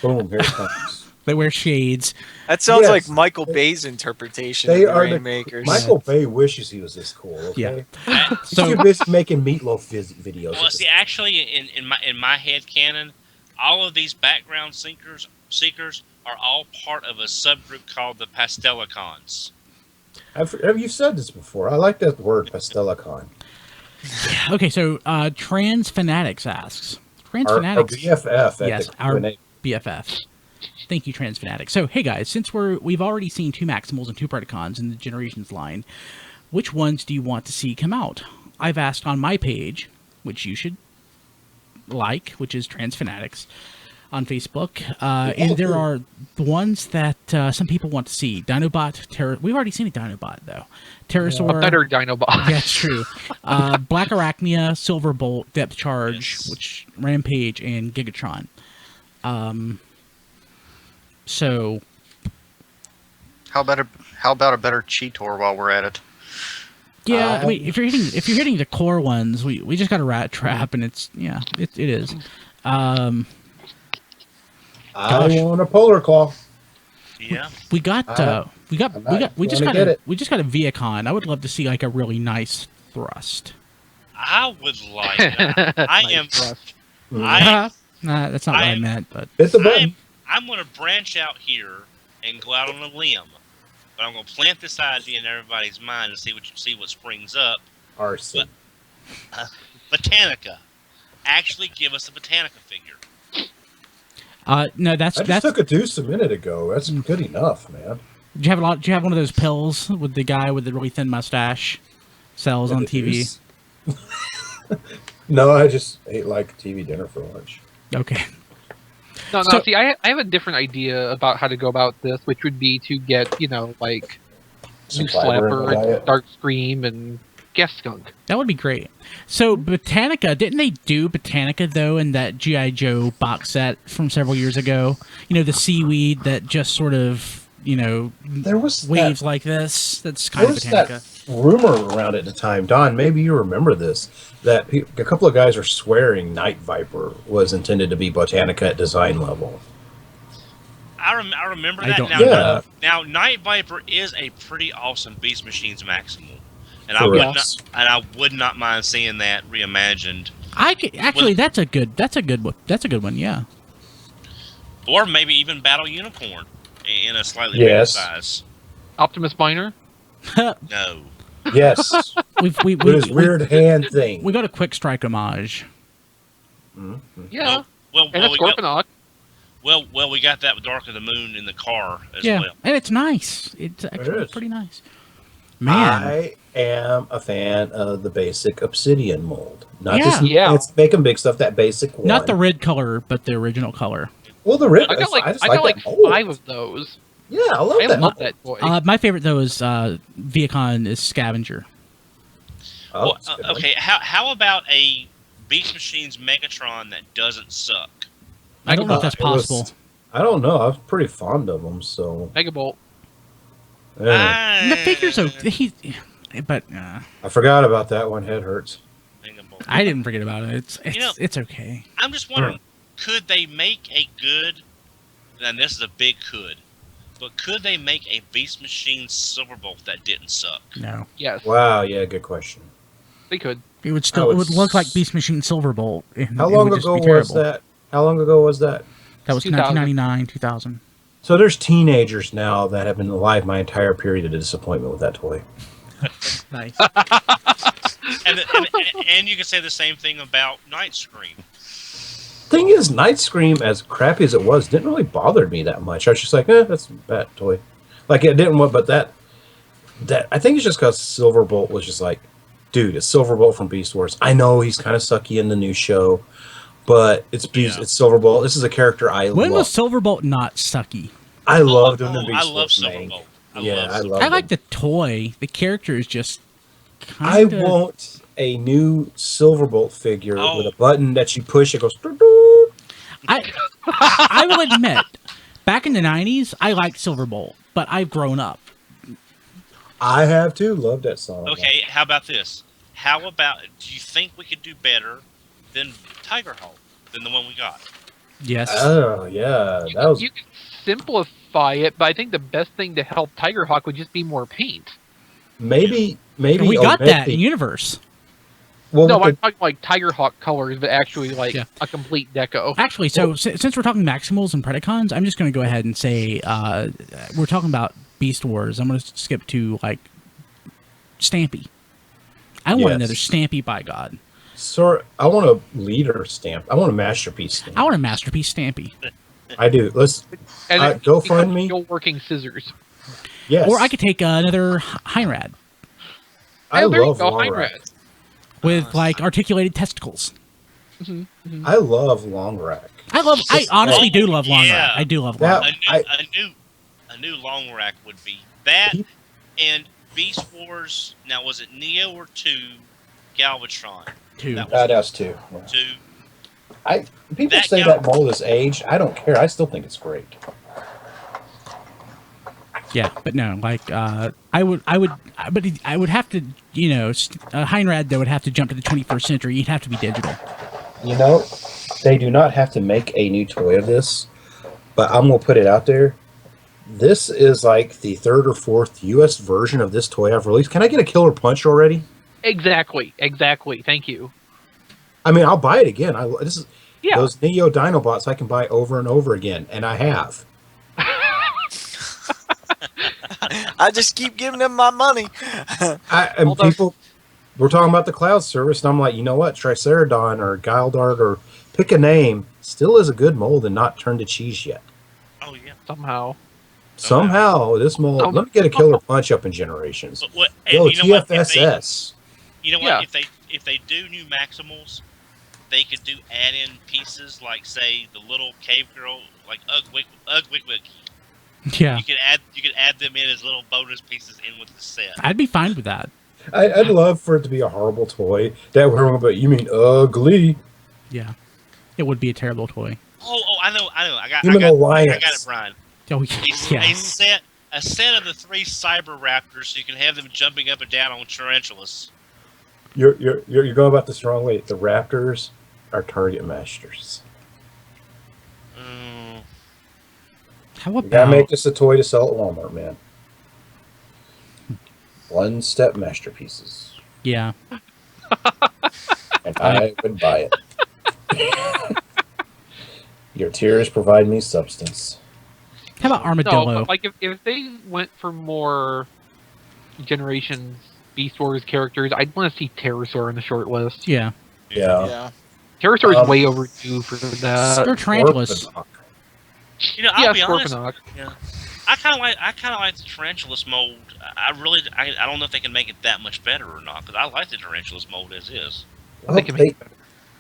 S3: Boom! Here it comes.
S1: They wear shades.
S5: That sounds
S3: Yes.
S5: like Michael Bay's interpretation
S3: They
S5: of the
S3: are
S5: Rainmakers.
S3: Michael Bay wishes he was this cool. Okay?
S1: Yeah.
S3: He's
S1: So
S3: too busy making meatloaf videos.
S7: Well, see, actually, in my head canon, all of these background seekers are all part of a subgroup called the Pastelicons.
S3: Have you said this before? I like that word, Pastelicon.
S1: Okay, so Trans Fanatics asks. Trans
S3: Our
S1: Fanatics.
S3: BFF.
S1: Yes,
S3: the
S1: our
S3: Q&A.
S1: BFF. Thank you, Trans Fanatics. So, hey guys, since we've already seen 2 Maximals and 2 Predacons in the Generations line, which ones do you want to see come out? I've asked on my page, which you should like, which is Trans Fanatics on Facebook, and there are the ones that some people want to see. Dinobot, we've already seen a Dinobot though. Pterosaur,
S2: A better Dinobot.
S1: yeah, it's true. Black Arachnia, Silverbolt, Depth Charge, which Rampage, and Gigatron. So
S6: How about How about a better Cheetor while we're at it?
S1: Yeah, I mean, if you're hitting the core ones, we just got a Rat Trap, and it is.
S3: I want a Polar Claw.
S7: Yeah.
S1: We just got a Viacon. I would love to see like a really nice thrust.
S7: I would like that.
S1: Nah, that's not what I meant, but
S3: Hit the button.
S7: I'm going to branch out here and go out on a limb, but I'm going to plant this idea in everybody's mind and see what springs up.
S3: Arson.
S7: Botanica. Actually, give us a Botanica figure.
S1: No,
S3: I just took a deuce a minute ago. That's good enough, man.
S1: Did you have one of those pills with the guy with the really thin mustache sells on TV?
S3: No, I just ate like TV dinner for lunch.
S1: Okay.
S2: No, see, I have a different idea about how to go about this, which would be to get, like,
S3: Some
S2: New
S3: fiber in the
S2: Slapper,
S3: diet.
S2: and Dark Scream, and Gas Skunk.
S1: That would be great. So Botanica, didn't they do Botanica though in that G.I. Joe box set from several years ago? The seaweed that just sort of,
S3: There was
S1: waves like this. That's kind of Botanica.
S3: that rumor around at the time. Don, maybe you remember this. That a couple of guys are swearing Night Viper was intended to be Botanica at design level.
S7: I remember
S1: I
S7: that.
S1: don't
S7: Now,
S3: know.
S7: now, Night Viper is a pretty awesome Beast Machines Maximal, and
S3: Correct.
S7: I would not mind seeing that reimagined.
S1: That's a good one. That's a good one. Yeah.
S7: Or maybe even Battle Unicorn in a slightly
S3: Yes.
S7: bigger size.
S2: Optimus Minor?
S7: No.
S3: Yes.
S1: we
S3: With his weird hand thing.
S1: We got a Quick Strike homage.
S2: Yeah.
S7: Well,
S2: And a Scorponok.
S7: well, we got that with Dark of the Moon in the car as
S1: Yeah,
S7: well.
S1: and it's nice. It's actually
S3: is.
S1: pretty nice. Man,
S3: I am a fan of the basic Obsidian mold. Not
S1: Yeah.
S3: just
S2: Yeah.
S3: it's making big stuff. That basic one.
S1: not the red color, but the original color.
S3: Well, the red.
S2: I got
S3: I just
S2: like
S3: that mold.
S2: 5 of those.
S3: Yeah, I love
S2: I
S3: that.
S2: love
S3: mold.
S2: that toy.
S1: My favorite though is Viacon is Scavenger.
S3: Oh,
S7: Well,
S3: that's a good one.
S7: okay, how about a Beast Machines Megatron that doesn't suck?
S1: I don't know if that's
S3: It was-
S1: possible.
S3: I don't know. I was pretty fond of them, so
S2: Megabolt.
S3: yeah.
S1: The figure's okay. But
S3: I forgot about that one. Head hurts.
S1: I didn't forget about it. It's okay.
S7: I'm just wondering, could they make a good, and this is a big could, but could they make a Beast Machine Silverbolt that didn't suck?
S1: No,
S2: Yes.
S3: Wow. Yeah. Good question.
S2: They could.
S1: it would still. It would look like Beast Machine Silverbolt. and
S3: How
S1: it
S3: long
S1: would just
S3: ago
S1: be
S3: was
S1: terrible.
S3: that? How long ago was that?
S1: That was
S2: 2000.
S1: 1999, 2000.
S3: So there's teenagers now that have been alive my entire period of disappointment with that toy.
S1: Nice.
S7: And you can say the same thing about Night Scream.
S3: Thing is, Night Scream, as crappy as it was, didn't really bother me that much. I was just like, that's a bad toy. Like it didn't want, but that I think it's just because Silverbolt was just like, dude, it's Silverbolt from Beast Wars. I know he's kind of sucky in the new show, but it's Silverbolt. This is a character I
S1: When
S3: love.
S1: was Silverbolt not sucky?
S3: I loved him in
S7: I
S3: Beast
S7: love
S3: Wars. Mank.
S7: Silverbolt.
S3: I love
S1: I
S3: him.
S1: like the toy. The character is just.
S3: I
S1: Kinda...
S3: want a new Silverbolt figure
S7: Oh.
S3: with a button that you push. It goes. Doo-doo.
S1: I will admit, back in the 90s, I liked Silverbolt, but I've grown up.
S3: I have too. Loved that song.
S7: Okay, how about this? How about, do you think we could do better than Tigerhawk, than the one we got?
S1: Yes.
S3: Oh yeah, that was.
S2: You can simplify it, but I think the best thing to help Tigerhawk would just be more paint.
S3: Maybe
S1: we got
S3: omit
S1: that
S3: the-
S1: in Universe.
S3: Well,
S2: No,
S3: with
S2: I'm
S3: the-
S2: talking like Tigerhawk colors, but actually like
S1: Yeah.
S2: a complete deco.
S1: Actually, so since we're talking Maximals and Predacons, I'm just going to go ahead and say we're talking about Beast Wars. I'm going to skip to like Stampy. I want
S3: Yes.
S1: another Stampy, by God.
S3: Sir, I want a leader stamp. I want a masterpiece stamp.
S1: I want a Masterpiece Stampy.
S3: I do. Let's.
S2: And
S3: go
S2: it
S3: find
S2: becomes
S3: me.
S2: Still working scissors.
S3: Yes.
S1: Or I could take another Heinrad
S3: I
S2: there you
S3: love
S2: go,
S3: long
S2: Heinrad.
S3: rack.
S1: with like articulated testicles.
S3: I love long rack.
S1: I honestly do love Long
S7: Yeah.
S1: Rack. I do love Long
S3: Now-
S1: Rack.
S7: A new long rack would be that, and Beast Wars. Now, was it Neo or 2 Galvatron?
S1: Too.
S7: That was
S3: That's too.
S7: 2.
S3: People
S7: That
S3: say
S7: gal-
S3: that mold is aged. I don't care. I still think it's great.
S1: Yeah, but no, like I would have to, Heinrad though would have to jump to the 21st century. He'd have to be digital.
S3: You know, they do not have to make a new toy of this, but I'm gonna put it out there. This is like the third or fourth U.S. version of this toy I've released. Can I get a Killer Punch already?
S2: Exactly. Thank you.
S3: I mean, I'll buy it again.
S2: Yeah.
S3: Those Neo Dinobots I can buy over and over again, and I have.
S5: I just keep giving them my money.
S3: And people, we're talking about the cloud service, and I'm like, you know what? Tricerodon or Guildart or pick a name still is a good mold and not turned to cheese yet.
S7: Oh yeah.
S3: Somehow this mold. Let me get a Killer Punch up in Generations.
S7: But what?
S3: Yo,
S7: You know what?
S3: TFSS.
S7: You know what?
S2: Yeah.
S7: If they do new Maximals, they could do add-in pieces like, say, the little cave girl, like Ugg-Wig.
S1: Yeah,
S7: You could add them in as little bonus pieces in with the set.
S1: I'd be fine with that.
S3: I'd love for it to be a horrible toy. But you mean ugly?
S1: Yeah, it would be a terrible toy.
S7: Oh, I know. I got it, Brian.
S1: Oh,
S7: A set of the 3 Cyber Raptors, so you can have them jumping up and down on tarantulas.
S3: You're going about this wrong way. The Raptors are Target Masters.
S1: How
S3: You
S1: about
S3: gotta make this a toy to sell at Walmart, man. One-step masterpieces.
S1: Yeah,
S3: And I would buy it. Your tears provide me substance.
S1: how about Armadillo?
S2: No, but like if they went for more Generations Beast Wars characters, I'd want to see Pterosaur in the short list.
S1: Yeah,
S5: Yeah.
S2: Pterosaur is way overdue for that.
S1: or Tarantulas.
S3: Scorponok.
S7: You know, I'll be
S2: Yeah,
S7: honest.
S2: Scorponok.
S7: Yeah, I kind of like the Tarantulas mold. I don't know if they can make it that much better or not, because I like the Tarantulas mold as is.
S3: Well,
S2: They can make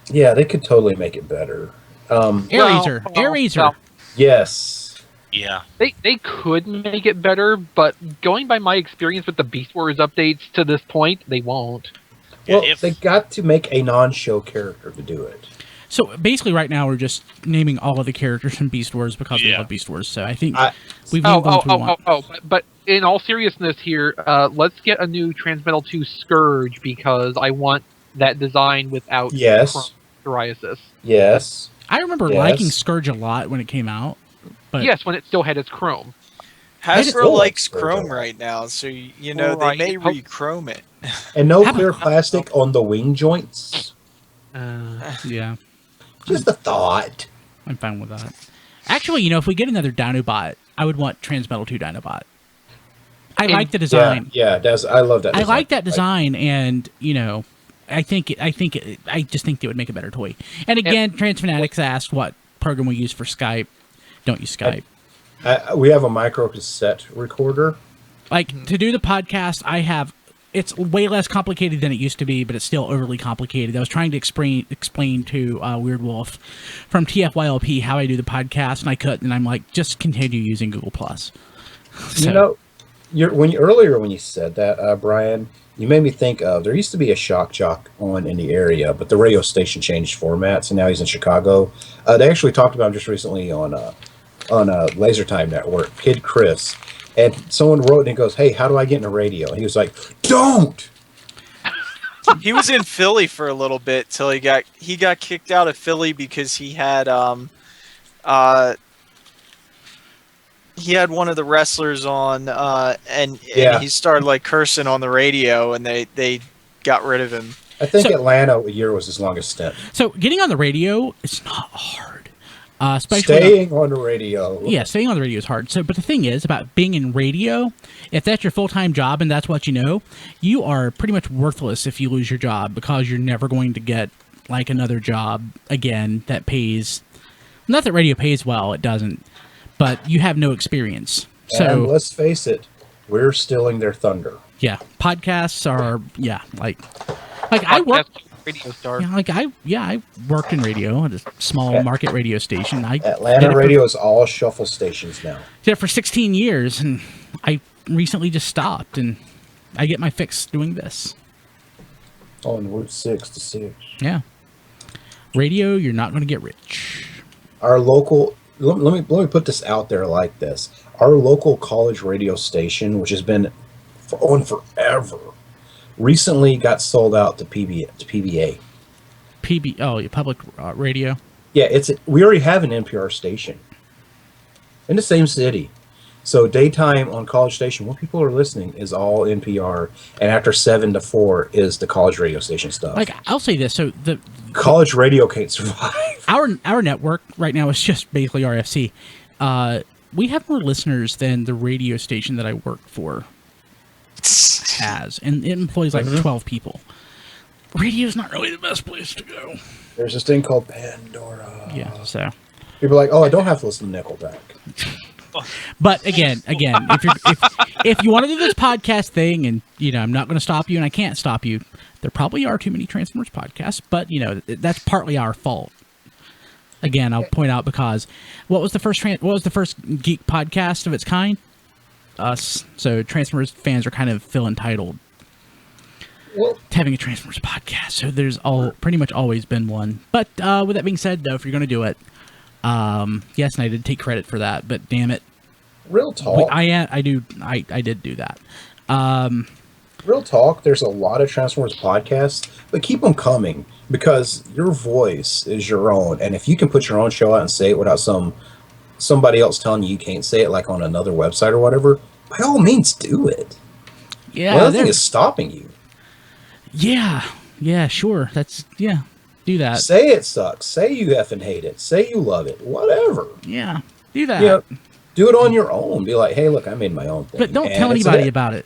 S3: they could totally make it better.
S1: Airazor. Airazor.
S3: Yes.
S7: Yeah.
S2: They could make it better, but going by my experience with the Beast Wars updates to this point, they won't.
S3: Well,
S7: If-
S3: they got to make a non-show character to do it.
S1: So basically, right now we're just naming all of the characters from Beast Wars because we
S7: Yeah.
S1: love Beast Wars. So I think we've
S2: Oh,
S1: named the ones we want.
S2: but in all seriousness here, let's get a new Transmetal 2 Scourge because I want that design without
S3: Yes.
S2: psoriasis.
S3: Yes.
S1: I remember
S3: Yes.
S1: liking Scourge a lot when it came out. But
S2: Yes, when it still had its chrome.
S5: Hasbro
S3: Oh,
S5: likes
S3: that's
S5: chrome
S3: right.
S5: right now, so you know
S2: Right.
S5: they may re-chrome it.
S3: And no
S1: How
S3: clear
S1: about-
S3: plastic on the wing joints.
S1: yeah,
S3: Just a thought.
S1: I'm fine with that. Actually, if we get another Dinobot, I would want Transmetal 2 Dinobot. I like the design.
S3: Yeah, I love that
S1: I
S3: design.
S1: like that design, and I just think it would make a better toy. And again, Transfanatics asked what program we use for Skype. Don't use Skype.
S3: We have a micro cassette recorder.
S1: Like to do the podcast, it's way less complicated than it used to be, but it's still overly complicated. I was trying to explain to Weird Wolf from TFYLP how I do the podcast, and I couldn't. And I'm like, just continue using Google Plus.
S3: Earlier when you said that, Brian, you made me think of there used to be a shock jock on in the area, but the radio station changed formats, and now he's in Chicago. They actually talked about him just recently on Laser Time Network, Kid Chris, and someone wrote and he goes, "Hey, how do I get in a radio?" And he was like, "Don't."
S5: He was in Philly for a little bit till he got kicked out of Philly because he had one of the wrestlers on and he started like cursing on the radio, and they got rid of him.
S3: I think Atlanta a year was his longest stint.
S1: So getting on the radio is not hard. Especially
S3: Staying on the radio.
S1: Yeah, staying on the radio is hard. So, but the thing is about being in radio, if that's your full-time job and that's what you are pretty much worthless if you lose your job because you're never going to get like another job again that pays. Not that radio pays well, it doesn't, but you have no experience. So
S3: And let's face it, we're stealing their thunder.
S1: yeah, podcasts are like I work.
S2: Radio star.
S1: I worked in radio at a small market radio station.
S3: Atlanta radio is all shuffle stations now.
S1: Did it for 16 years, and I recently just stopped, and I get my fix doing this.
S3: On Route 6 to 6.
S1: Yeah. Radio, you're not going to get rich.
S3: Our local, let me put this out there like this. our local college radio station, which has been on forever, recently got sold out to PBA.
S1: Public radio.
S3: Yeah, we already have an NPR station in the same city. So daytime on College Station, when people are listening, is all NPR, and after 7 to 4 is the college radio station stuff.
S1: Like, I'll say this: so the
S3: college radio can't survive.
S1: Our network right now is just basically RFC. We have more listeners than the radio station that I work for has, and it employs like 12 people. Radio's not really the best place to go.
S3: There's this thing called Pandora.
S1: Yeah, so
S3: people are like, oh, I don't have to listen to Nickelback.
S1: But again, if you want to do this podcast thing, and I'm not going to stop you, and I can't stop you. There probably are too many Transformers podcasts, but that's partly our fault. Again, I'll point out because what was the first geek podcast of its kind? Us. So Transformers fans are kind of feel entitled to having a Transformers podcast. So there's pretty much always been one. But with that being said, though, if you're going to do it, yes, and I did take credit for that, but damn it.
S3: Real talk.
S1: I did do that.
S3: Real talk, there's a lot of Transformers podcasts, but keep them coming because your voice is your own. And if you can put your own show out and say it without somebody else telling you can't say it, like on another website or whatever, by all means do it.
S1: Yeah.
S3: Nothing is stopping you.
S1: Yeah, sure. Do that.
S3: Say it sucks. Say you effing hate it. Say you love it. Whatever.
S1: Yeah, do that.
S3: Yeah, do it on your own. Be like, hey, look, I made my own thing.
S1: But don't tell anybody about it.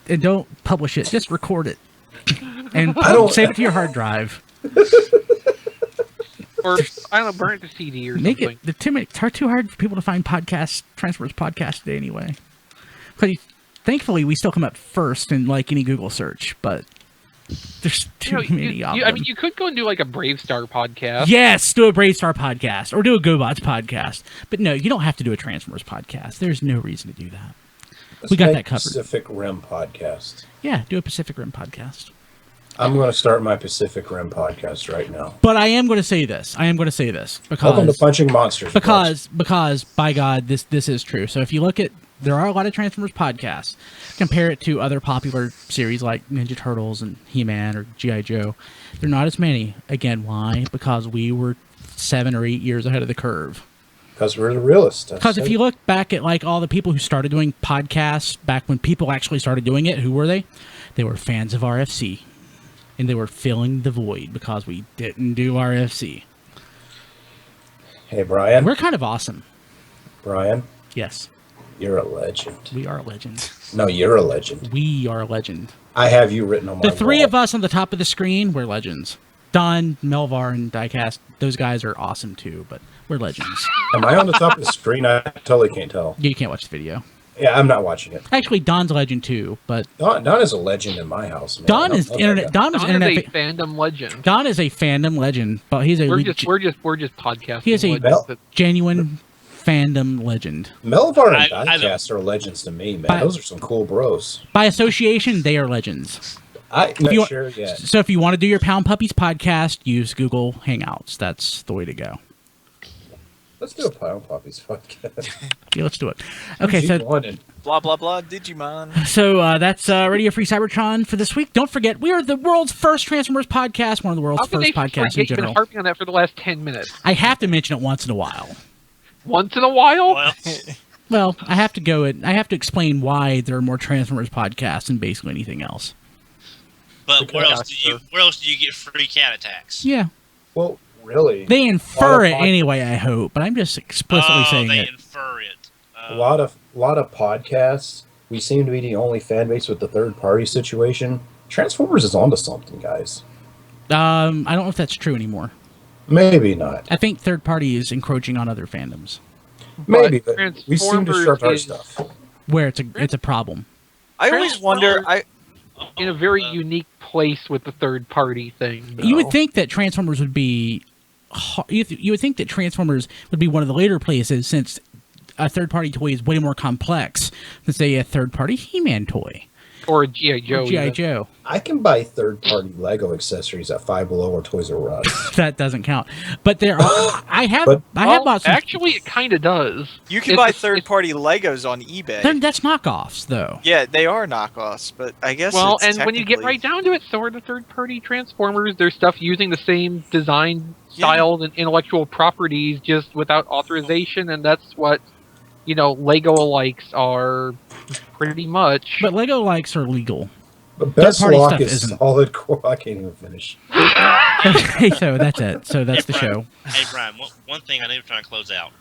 S1: And don't publish it. Just record it. And save it to your hard drive.
S2: Or, I don't know, burn it to CD or
S1: Make
S2: something.
S1: It's too hard for people to find Transformers podcast today anyway. Because thankfully, we still come up first in like any Google search, but there's too many of them.
S2: I mean, you could go and do like a Brave Star podcast.
S1: Yes, do a Brave Star podcast or do a GoBots podcast. But no, you don't have to do a Transformers podcast. There's no reason to do that. We got that covered.
S3: Pacific Rim podcast.
S1: Yeah, do a Pacific Rim podcast.
S3: I'm going to start my Pacific Rim podcast right now.
S1: But I am going to say this. Because
S3: welcome to Punching Monsters.
S1: Because by God, this is true. So if you look at, there are a lot of Transformers podcasts. Compare it to other popular series like Ninja Turtles and He-Man or G.I. Joe. There are not as many. Again, why? Because we were 7 or 8 years ahead of the curve.
S3: Because we're the realists.
S1: Because if you look back at like all the people who started doing podcasts back when people actually started doing it, who were they? They were fans of RFC. And they were filling the void because we didn't do RFC.
S3: Hey, Brian.
S1: We're kind of awesome.
S3: Brian.
S1: Yes.
S3: You're a legend.
S1: We are a legend.
S3: No, you're a legend.
S1: We are a legend.
S3: I have you written on my
S1: The three
S3: wall.
S1: of us on the top of the screen, we're legends. Don, Melvar, and Diecast, those guys are awesome too, but we're legends.
S3: Am I on the top of the screen? I totally can't tell.
S1: You can't watch the video.
S3: Yeah, I'm not watching it.
S1: Actually, Don's a legend too, but
S3: Don is a legend in my house, man.
S1: Don is internet. Don is
S2: Don
S1: internet.
S2: is a fandom legend.
S1: Don is a fandom legend, but he's a
S2: We're just podcasting.
S1: he is a
S2: legends.
S1: genuine fandom legend.
S3: Melvar and Diecast are legends to me, man. Those are some cool bros.
S1: By association, they are legends.
S3: Sure yet.
S1: So if you want to do your Pound Puppies podcast, use Google Hangouts. That's the way to go.
S3: Let's do a Pound Puppies podcast.
S1: Yeah, let's do it. Okay, so
S5: blah blah blah Digimon.
S1: So that's Radio Free Cybertron for this week. Don't forget, we are the world's first Transformers podcast, one of the world's first podcasts in
S2: You've
S1: general.
S2: been harping on that for the last 10 minutes.
S1: I have to mention it once in a while.
S2: Once in a while?
S1: Well, I have to explain why there are more Transformers podcasts than basically anything else.
S7: But where else do you get free cat attacks?
S1: Yeah.
S3: Well, really?
S1: They infer it anyway, I hope, but I'm just explicitly saying it.
S7: They infer it.
S3: A lot of podcasts. We seem to be the only fan base with the third party situation. Transformers is onto something, guys.
S1: I don't know if that's true anymore.
S3: Maybe not.
S1: I think third party is encroaching on other fandoms.
S3: Maybe, but we seem to short our stuff.
S1: Where it's a problem.
S5: I always wonder.
S2: In a very unique place with the third party thing. Though.
S1: You would think that Transformers would be. You would think that Transformers would be one of the later places, since a third party toy is way more complex than say a third party He-Man toy.
S2: Or G.I. Joe.
S1: G.I.
S2: even.
S1: Joe.
S3: I can buy third-party Lego accessories at Five Below or Toys R Us.
S1: That doesn't count. But there are. I have
S3: But-
S1: bought some.
S2: Actually, it kind of does.
S5: You can
S2: It's
S5: buy
S2: a-
S5: third-party Legos on eBay.
S1: That's knockoffs, though.
S5: Yeah, they are knockoffs, but I guess.
S2: Well,
S5: it's
S2: and when you get
S5: technically-
S2: right down to it, so are the third-party Transformers. There's stuff using the same design styles and intellectual properties, just without authorization, and that's what, Lego likes are pretty much.
S1: But Lego likes are legal.
S3: But Best
S1: Third-party
S3: Lock
S1: stuff
S3: is
S1: isn't.
S3: solid core. I can't even finish.
S1: Okay, so that's it. So that's the show.
S7: Hey, Brian, one thing I need to try and close out.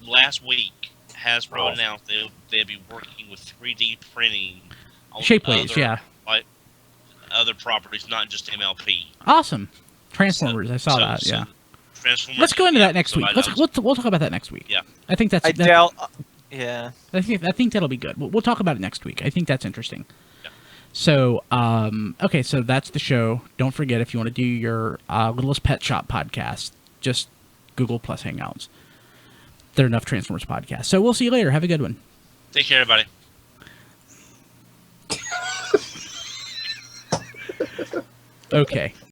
S7: Last week, Hasbro announced they'll be working with 3D printing on
S1: Shapeways,
S7: other,
S1: yeah.
S7: like, other properties, not just MLP.
S1: Awesome. Transformers. I saw
S7: So-
S1: that.
S7: so
S1: Yeah.
S7: Transformers.
S1: Let's go into that next
S7: so
S1: week.
S7: I know-
S1: We'll talk about that next week.
S7: Yeah.
S1: I think that's.
S5: I
S1: that-
S5: doubt. Yeah.
S1: I think that'll be good. We'll talk about it next week. I think that's interesting.
S7: Yeah.
S1: So, okay, so that's the show. Don't forget, if you want to do your Littlest Pet Shop podcast, just Google plus Hangouts. There are enough Transformers podcasts. So we'll see you later. Have a good one.
S7: Take care, everybody.
S1: Okay.